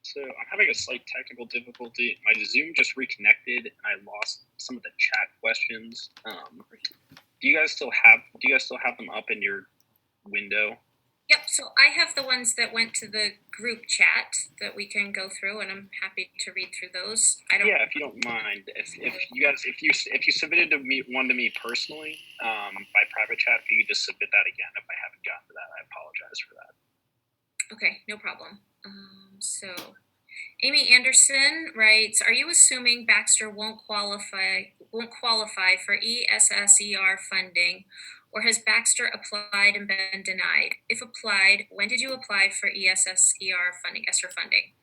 So I'm having a slight technical difficulty. My Zoom just reconnected, and I lost some of the chat questions. Do you guys still have them up in your window? Yep, so I have the ones that went to the group chat that we can go through, and I'm happy to read through those. Yeah, if you don't mind, if you submitted one to me personally by private chat, if you could just submit that again. If I haven't gotten to that, I apologize for that. Okay, no problem. So Amy Anderson writes, "Are you assuming Baxter won't qualify for ESSER funding, or has Baxter applied and been denied? If applied, when did you apply for ESSER funding, ESSER funding?"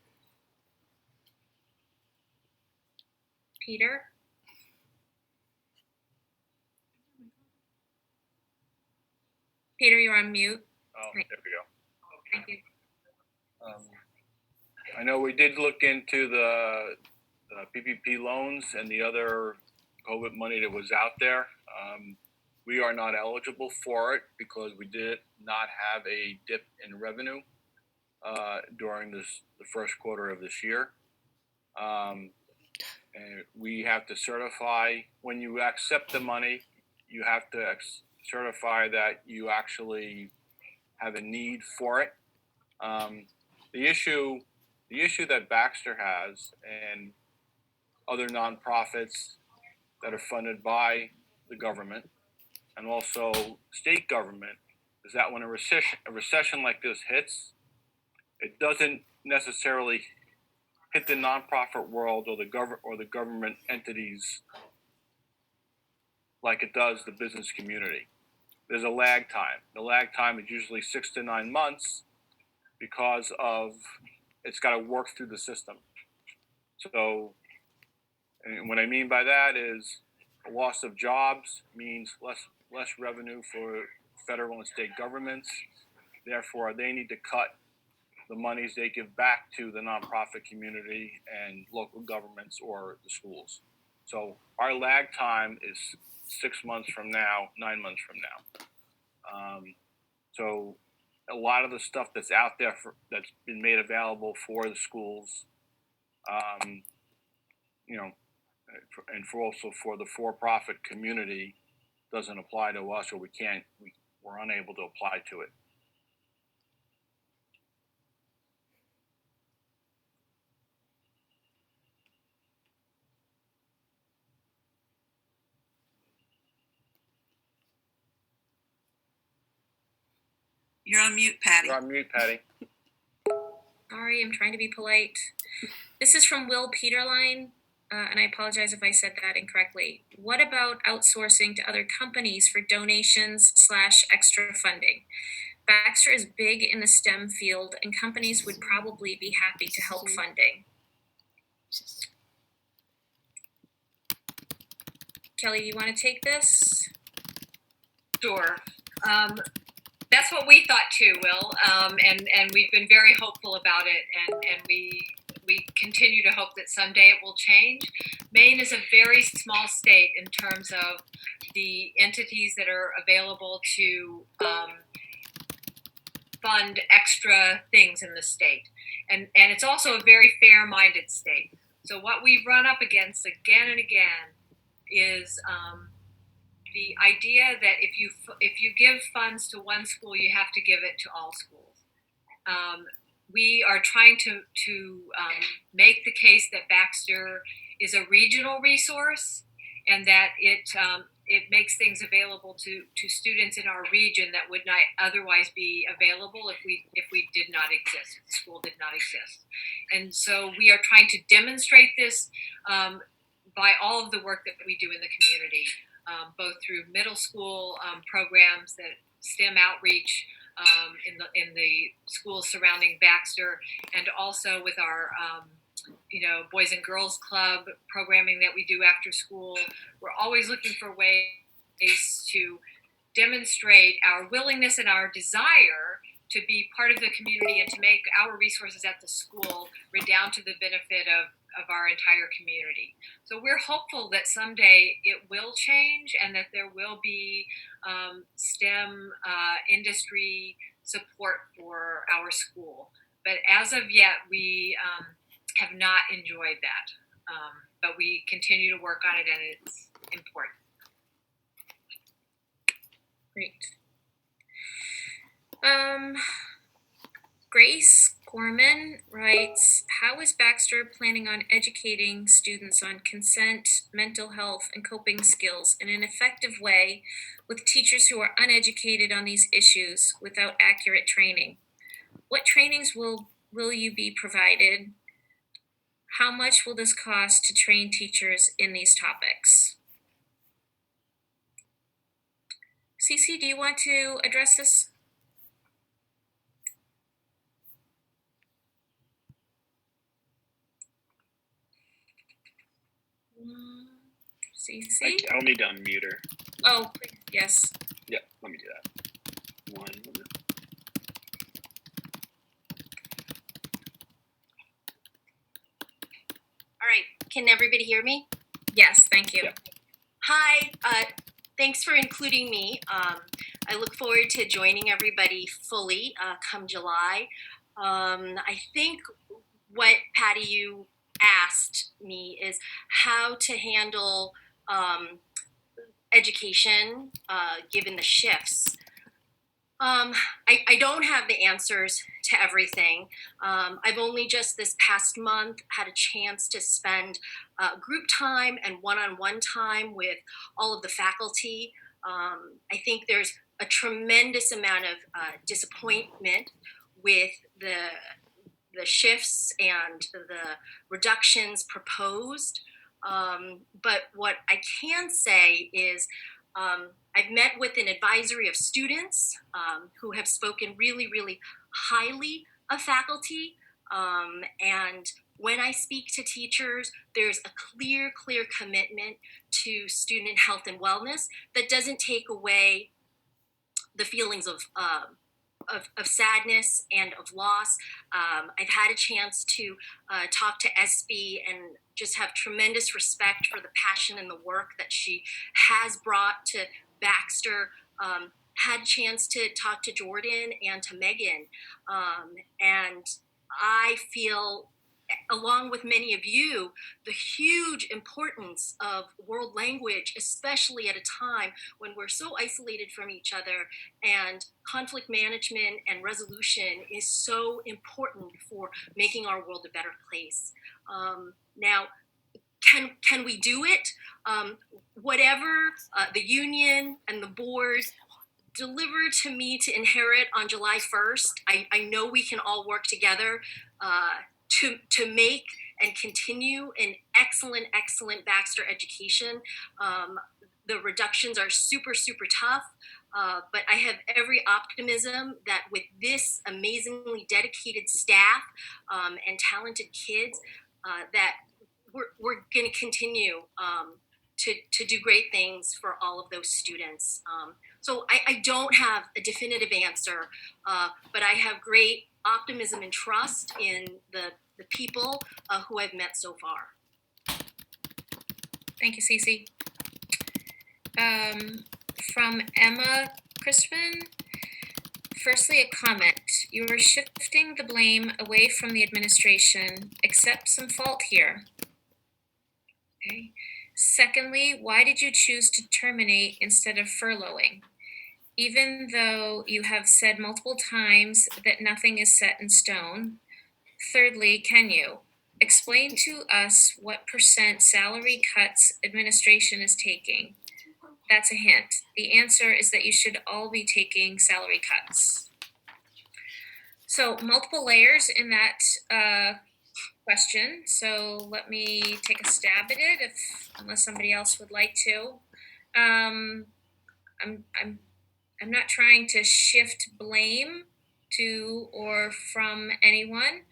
Peter? Peter, you're on mute. Oh, there we go. Thank you. I know we did look into the PPP loans and the other COVID money that was out there. We are not eligible for it because we did not have a dip in revenue during the first quarter of this year. And we have to certify, when you accept the money, you have to certify that you actually have a need for it. The issue that Baxter has and other nonprofits that are funded by the government and also state government is that when a recession like this hits, it doesn't necessarily hit the nonprofit world or the government entities like it does the business community. There's a lag time. The lag time is usually 6 to 9 months because of it's got to work through the system. So, and what I mean by that is a loss of jobs means less revenue for federal and state governments. Therefore, they need to cut the monies they give back to the nonprofit community and local governments or the schools. So our lag time is 6 months from now, 9 months from now. So a lot of the stuff that's out there that's been made available for the schools, and for the for-profit community doesn't apply to us, or we're unable to apply to it. You're on mute, Patty. You're on mute, Patty. Sorry, I'm trying to be polite. This is from Will Peterline, and I apologize if I said that incorrectly. What about outsourcing to other companies for donations / extra funding? Baxter is big in the STEM field, and companies would probably be happy to help funding. Kelly, you want to take this? Sure. That's what we thought too, Will, and we've been very hopeful about it, and we continue to hope that someday it will change. Maine is a very small state in terms of the entities that are available to fund extra things in the state, and it's also a very fair-minded state. So what we've run up against again and again is the idea that if you give funds to one school, you have to give it to all schools. We are trying to make the case that Baxter is a regional resource, and that it makes things available to students in our region that would not otherwise be available if we did not exist, if the school did not exist. And so we are trying to demonstrate this by all of the work that we do in the community. Both through middle school programs, that STEM outreach in the schools surrounding Baxter, and also with our Boys and Girls Club programming that we do after school. We're always looking for ways to demonstrate our willingness and our desire to be part of the community and to make our resources at the school redound to the benefit of our entire community. So we're hopeful that someday it will change and that there will be STEM industry support for our school. but as of yet, we have not enjoyed that. But we continue to work on it, and it's important. Great. Grace Gorman writes, how is Baxter planning on educating students on consent, mental health, and coping skills in an effective way with teachers who are uneducated on these issues without accurate training? What trainings will you be provided? How much will this cost to train teachers in these topics? Cece, do you want to address this? Cece? I'll need to unmute her. Oh, please, yes. Yeah, let me do that. One moment. All right, can everybody hear me? Yes, thank you. Yeah. Hi, thanks for including me. I look forward to joining everybody fully come July. I think what, Patty, you asked me is how to handle education given the shifts. I don't have the answers to everything. I've only just this past month had a chance to spend group time and one-on-one time with all of the faculty. I think there's a tremendous amount of disappointment with the shifts and the reductions proposed. But what I can say is I've met with an advisory of students who have spoken really, really highly of faculty. And when I speak to teachers, there's a clear commitment to student health and wellness that doesn't take away the feelings of sadness and of loss. I've had a chance to talk to SB and just have tremendous respect for the passion and the work that she has brought to Baxter. Had a chance to talk to Jordan and to Megan. And I feel, along with many of you, the huge importance of world language, especially at a time when we're so isolated from each other, and conflict management and resolution is so important for making our world a better place. Now, can we do it? Whatever the union and the board deliver to me to inherit on July 1st, I know we can all work together to make and continue an excellent Baxter education. The reductions are super tough, but I have every optimism that with this amazingly dedicated staff and talented kids, that we're going to continue to do great things for all of those students. So I don't have a definitive answer, but I have great optimism and trust in the people who I've met so far. Thank you, Cece. From Emma Crispin, firstly, a comment. You are shifting the blame away from the administration. Accept some fault here. Okay. Secondly, why did you choose to terminate instead of furloughing? Even though you have said multiple times that nothing is set in stone. Thirdly, can you explain to us what % salary cuts administration is taking? That's a hint. The answer is that you should all be taking salary cuts. So multiple layers in that question. So let me take a stab at it, unless somebody else would like to. I'm not trying to shift blame to or from anyone.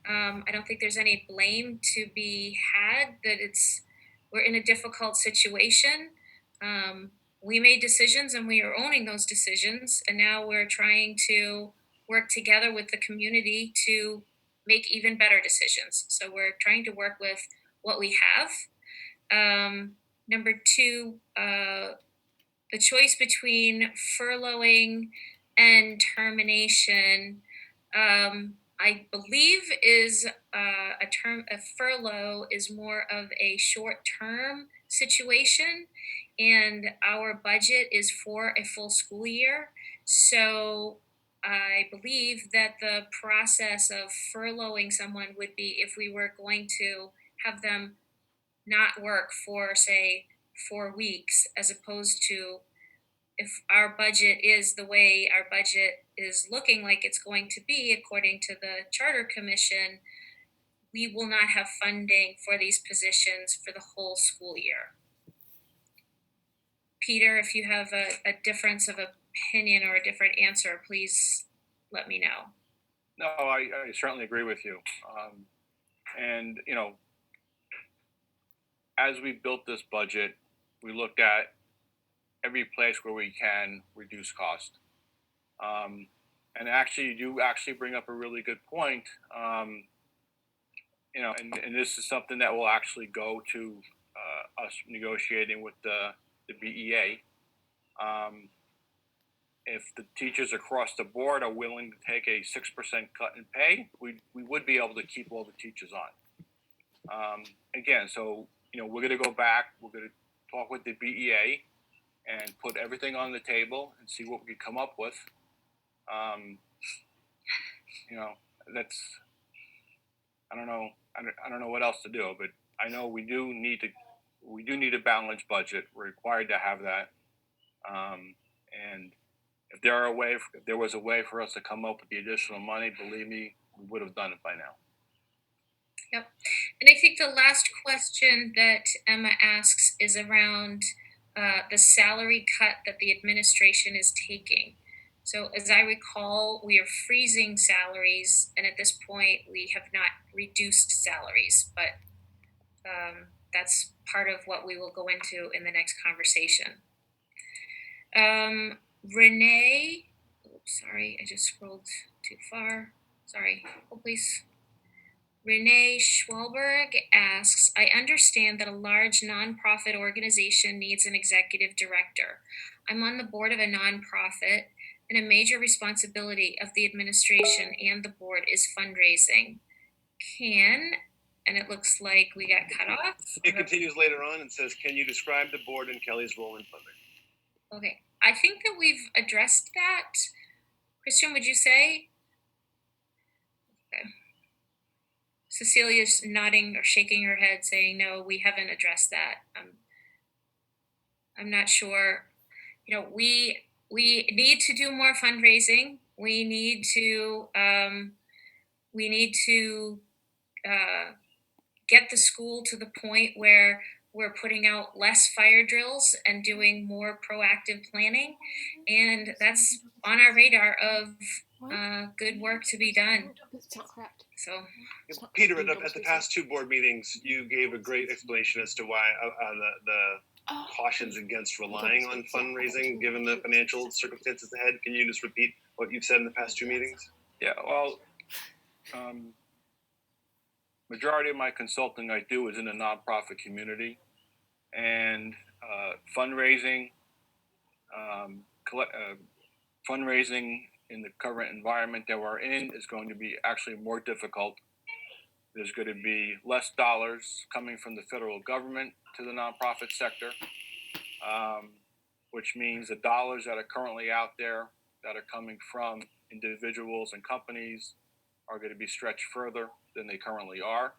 I don't think there's any blame to be had. That we're in a difficult situation. We made decisions and we are owning those decisions, and now we're trying to work together with the community to make even better decisions. So we're trying to work with what we have. Number two, the choice between furloughing and termination. I believe is a furlough is more of a short-term situation, and our budget is for a full school year. So I believe that the process of furloughing someone would be if we were going to have them not work for, say, 4 weeks, as opposed to if our budget is the way our budget is looking like it's going to be according to the charter commission, we will not have funding for these positions for the whole school year. Peter, if you have a difference of opinion or a different answer, please let me know. No, I certainly agree with you. And, you know, as we built this budget, we looked at every place where we can reduce cost. And actually, you do actually bring up a really good point. You know, and this is something that will actually go to us negotiating with the BEA. If the teachers across the board are willing to take a 6% cut in pay, we would be able to keep all the teachers on. Again, so you know, we're going to go back. We're going to talk with the BEA and put everything on the table and see what we can come up with. You know, that's I don't know what else to do, but I know we do need a balanced budget. We're required to have that. And if there was a way for us to come up with the additional money, believe me, we would have done it by now. Yep. And I think the last question that Emma asks is around the salary cut that the administration is taking. So as I recall, we are freezing salaries, and at this point, we have not reduced salaries, but that's part of what we will go into in the next conversation. Renee, oops, sorry, I just scrolled too far. Sorry, hold please. Renee Schwalberg asks, I understand that a large nonprofit organization needs an executive director. I'm on the board of a nonprofit, and a major responsibility of the administration and the board is fundraising. And it looks like we got cut off. It continues later on and says, can you describe the board and Kelly's role in fundraising? Okay, I think that we've addressed that. Christian, would you say? Okay. Cecilia's nodding or shaking her head saying, no, we haven't addressed that. I'm not sure. You know, we need to do more fundraising. We need to get the school to the point where we're putting out less fire drills and doing more proactive planning. And that's on our radar of good work to be done. It's not correct. So, Peter, at the past two board meetings, you gave a great explanation as to why the cautions against relying on fundraising given the financial circumstances ahead. Can you just repeat what you've said in the past two meetings? Yeah, well, majority of my consulting I do is in the nonprofit community, and fundraising in the current environment that we're in is going to be actually more difficult. There's going to be less dollars coming from the federal government to the nonprofit sector, which means the dollars that are currently out there that are coming from individuals and companies are going to be stretched further than they currently are.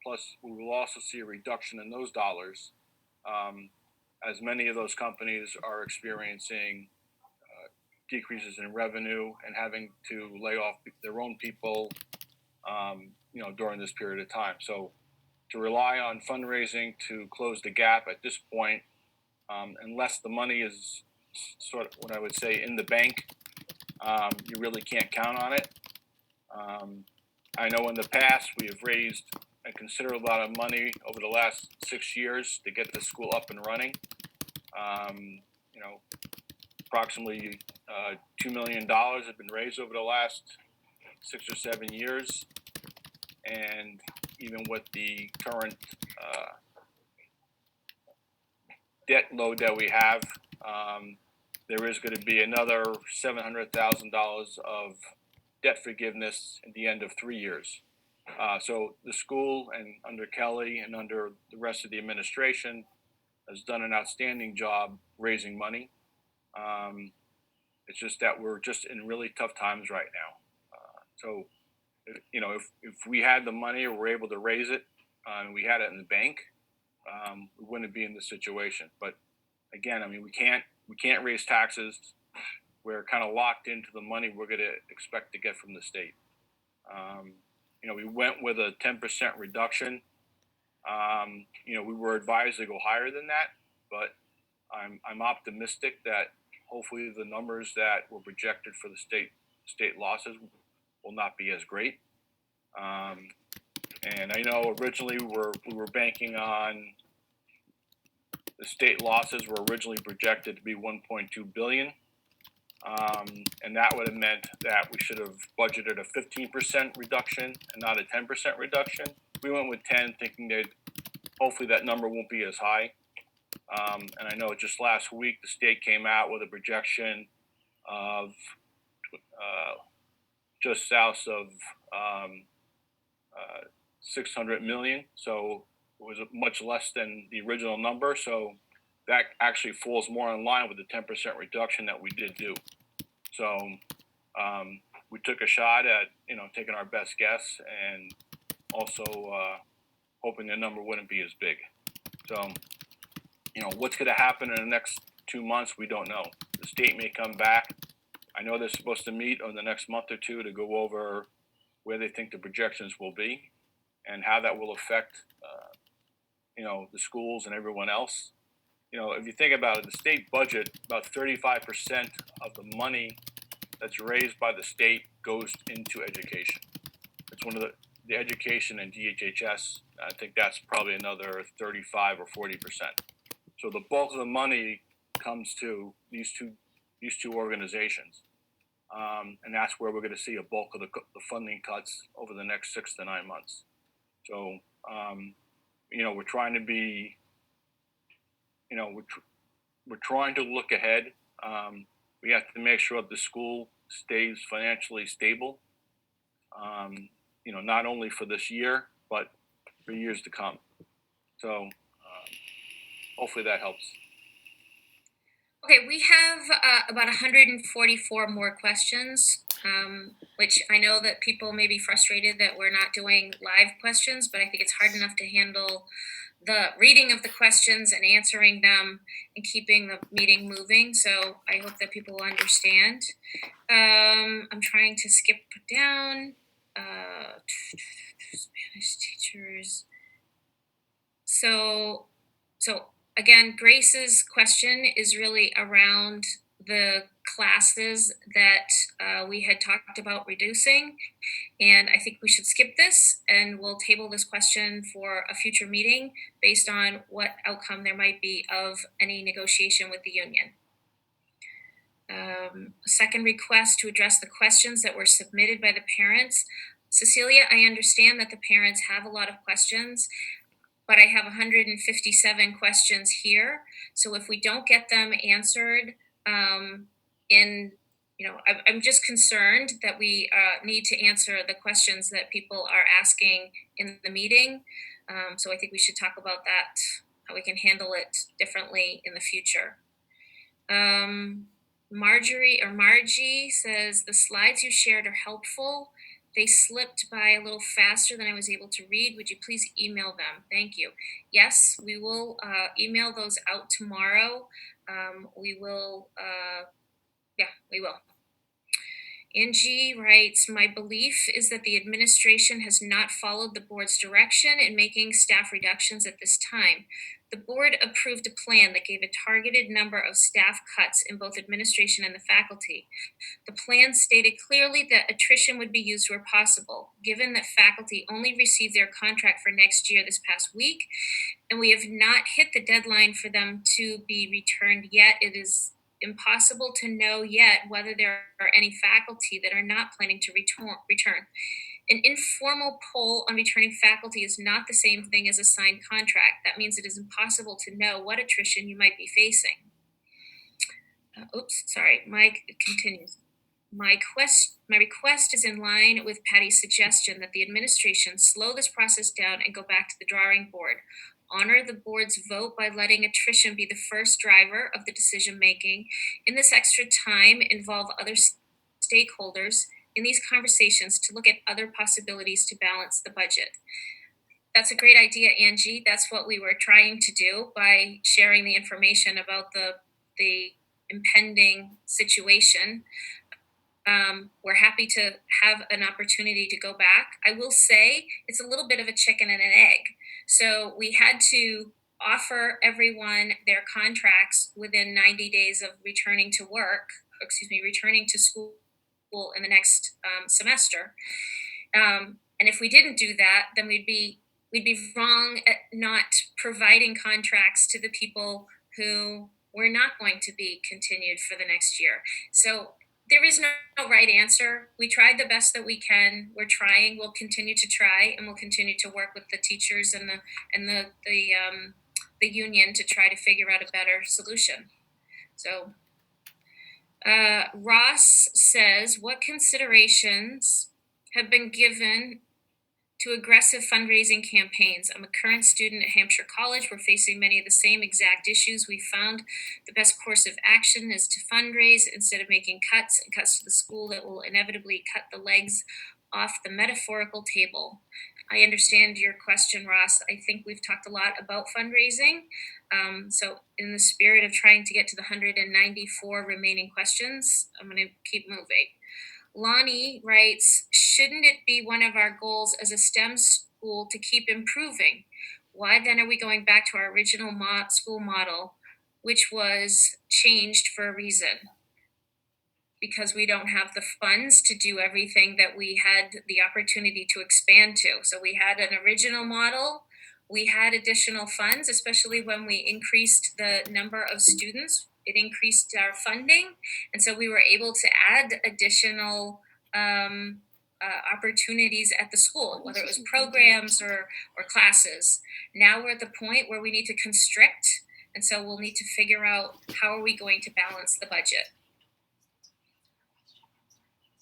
Plus, we will also see a reduction in those dollars as many of those companies are experiencing decreases in revenue and having to lay off their own people, during this period of time. So to rely on fundraising to close the gap at this point, unless the money is sort of what I would say in the bank, you really can't count on it. I know in the past we have raised a considerable amount of money over the last 6 years to get the school up and running. Approximately $2 million have been raised over the last 6 or 7 years. And even with the current debt load that we have, there is going to be another $700,000 of debt forgiveness at the end of 3 years. So the school and under Kelly and under the rest of the administration has done an outstanding job raising money. It's just that we're just in really tough times right now. So, if we had the money or were able to raise it and we had it in the bank, we wouldn't be in this situation. But again, I mean, we can't raise taxes. We're kind of locked into the money we're going to expect to get from the state. We went with a 10% reduction. We were advised to go higher than that, but I'm optimistic that hopefully the numbers that were projected for the state losses will not be as great. And I know originally we were banking on the state losses were originally projected to be 1.2 billion. And that would have meant that we should have budgeted a 15% reduction and not a 10% reduction. We went with 10, thinking that hopefully that number won't be as high. And I know just last week the state came out with a projection of just south of 600 million. So it was much less than the original number. So that actually falls more in line with the 10% reduction that we did do. So we took a shot at taking our best guess and also hoping the number wouldn't be as big. So what's going to happen in the next 2 months, we don't know. The state may come back. I know they're supposed to meet in the next month or two to go over where they think the projections will be and how that will affect the schools and everyone else. If you think about it, the state budget, about 35% of the money that's raised by the state goes into education. It's one of the education and DHHS. I think that's probably another 35 or 40%. So the bulk of the money comes to these two organizations, and that's where we're going to see a bulk of the funding cuts over the next 6 to 9 months. So we're trying to be, we're trying to look ahead. We have to make sure that the school stays financially stable, not only for this year, but for years to come. So hopefully that helps. Okay, we have about 144 more questions, which I know that people may be frustrated that we're not doing live questions, but I think it's hard enough to handle the reading of the questions and answering them and keeping the meeting moving. So I hope that people will understand. I'm trying to skip down. Spanish teachers. So again, Grace's question is really around the classes that we had talked about reducing. And I think we should skip this and we'll table this question for a future meeting based on what outcome there might be of any negotiation with the union. A second request to address the questions that were submitted by the parents. Cecilia, I understand that the parents have a lot of questions, but I have 157 questions here. So if we don't get them answered I'm just concerned that we need to answer the questions that people are asking in the meeting. So I think we should talk about that, how we can handle it differently in the future. Margie says, the slides you shared are helpful. They slipped by a little faster than I was able to read. Would you please email them? Thank you. Yes, we will email those out tomorrow. We will. Angie writes, my belief is that the administration has not followed the board's direction in making staff reductions at this time. The board approved a plan that gave a targeted number of staff cuts in both administration and the faculty. The plan stated clearly that attrition would be used where possible. Given that faculty only received their contract for next year this past week, and we have not hit the deadline for them to be returned yet, it is impossible to know yet whether there are any faculty that are not planning to return. An informal poll on returning faculty is not the same thing as a signed contract. That means it is impossible to know what attrition you might be facing. Mike continues. My request is in line with Patty's suggestion that the administration slow this process down and go back to the drawing board. Honor the board's vote by letting attrition be the first driver of the decision making. In this extra time, involve other stakeholders in these conversations to look at other possibilities to balance the budget. That's a great idea, Angie. That's what we were trying to do by sharing the information about the impending situation. We're happy to have an opportunity to go back. I will say it's a little bit of a chicken and an egg. So we had to offer everyone their contracts within 90 days of returning to returning to school in the next semester. And if we didn't do that, then we'd be wrong at not providing contracts to the people who were not going to be continued for the next year. So there is no right answer. We tried the best that we can. We're trying. We'll continue to try, and we'll continue to work with the teachers and the union to try to figure out a better solution. So Ross says, what considerations have been given to aggressive fundraising campaigns? I'm a current student at Hampshire College. We're facing many of the same exact issues. We found the best course of action is to fundraise instead of making cuts to the school that will inevitably cut the legs off the metaphorical table. I understand your question, Ross. I think we've talked a lot about fundraising. So in the spirit of trying to get to the 194 remaining questions, I'm going to keep moving. Lonnie writes, shouldn't it be one of our goals as a STEM school to keep improving? Why then are we going back to our original school model, which was changed for a reason? Because we don't have the funds to do everything that we had the opportunity to expand to. So we had an original model, we had additional funds, especially when we increased the number of students. It increased our funding, and so we were able to add additional opportunities at the school, whether it was programs or classes. Now we're at the point where we need to constrict, and so we'll need to figure out how are we going to balance the budget.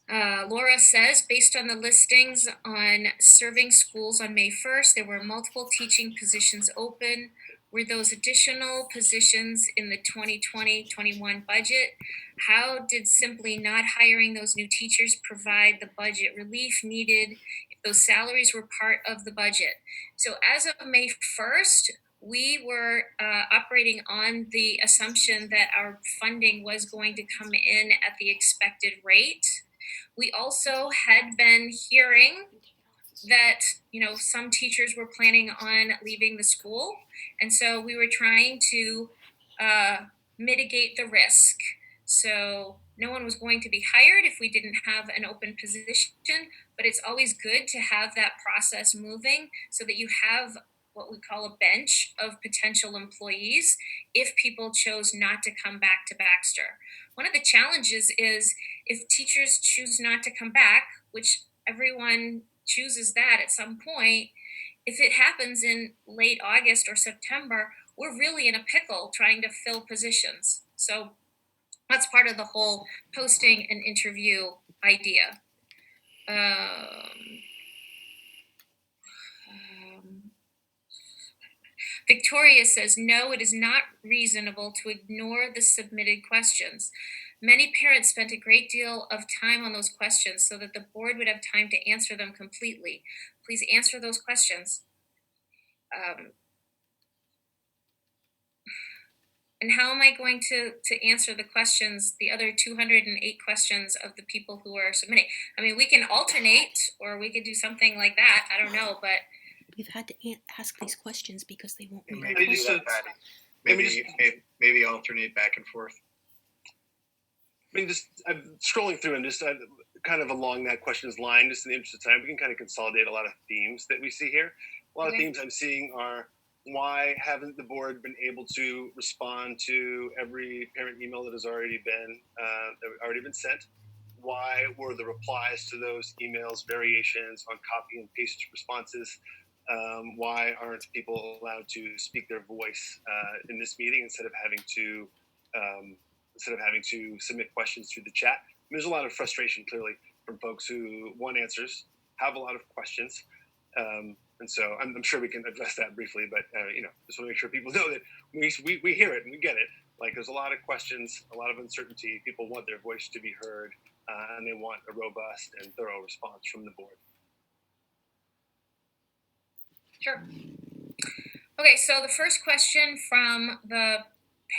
Laura says, based on the listings on serving schools on May 1st, there were multiple teaching positions open. Were those additional positions in the 2020-21 budget? How did simply not hiring those new teachers provide the budget relief needed if those salaries were part of the budget? So as of May 1st, we were operating on the assumption that our funding was going to come in at the expected rate. We also had been hearing that, some teachers were planning on leaving the school. And so we were trying to mitigate the risk. So no one was going to be hired if we didn't have an open position, but it's always good to have that process moving so that you have what we call a bench of potential employees if people chose not to come back to Baxter. One of the challenges is if teachers choose not to come back, which everyone chooses that at some point, if it happens in late August or September, we're really in a pickle trying to fill positions. So that's part of the whole posting and interview idea. Victoria says, no, it is not reasonable to ignore the submitted questions. Many parents spent a great deal of time on those questions so that the board would have time to answer them completely. Please answer those questions. And how am I going to answer the questions, the other 208 questions of the people who are submitting? I mean, we can alternate or we could do something like that. I don't know, but we've had to ask these questions because they won't read maybe just do that, Patty. Maybe alternate back and forth. I mean, I'm scrolling through and just kind of along that questions line, just in the interest of time, we can kind of consolidate a lot of themes that we see here. A lot of themes I'm seeing are, why haven't the board been able to respond to every parent email that has already been sent? Why were the replies to those emails variations on copy and paste responses? Why aren't people allowed to speak their voice in this meeting instead of having to submit questions through the chat? There's a lot of frustration clearly from folks who want answers, have a lot of questions. And so I'm sure we can address that briefly, but just want to make sure people know that we hear it and we get it. Like there's a lot of questions, a lot of uncertainty. People want their voice to be heard, and they want a robust and thorough response from the board. Sure. Okay, so the first question from the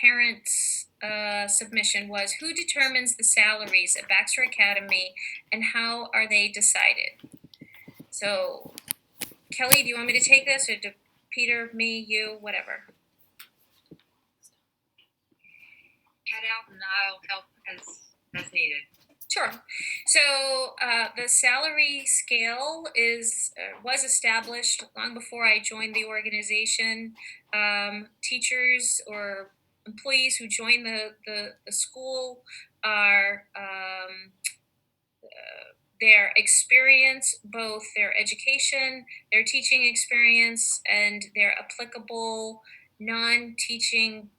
parents' submission was, who determines the salaries at Baxter Academy and how are they decided? So, Kelly, do you want me to take this, or do Peter, me, you, whatever? Head out and I'll help as needed. Sure. So the salary scale was established long before I joined the organization. Teachers or employees who join the school are their experience, both their education, their teaching experience, and their applicable non-teaching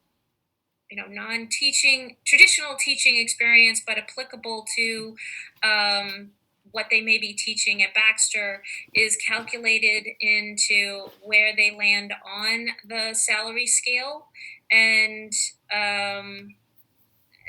traditional teaching experience, but applicable to what they may be teaching at Baxter, is calculated into where they land on the salary scale. And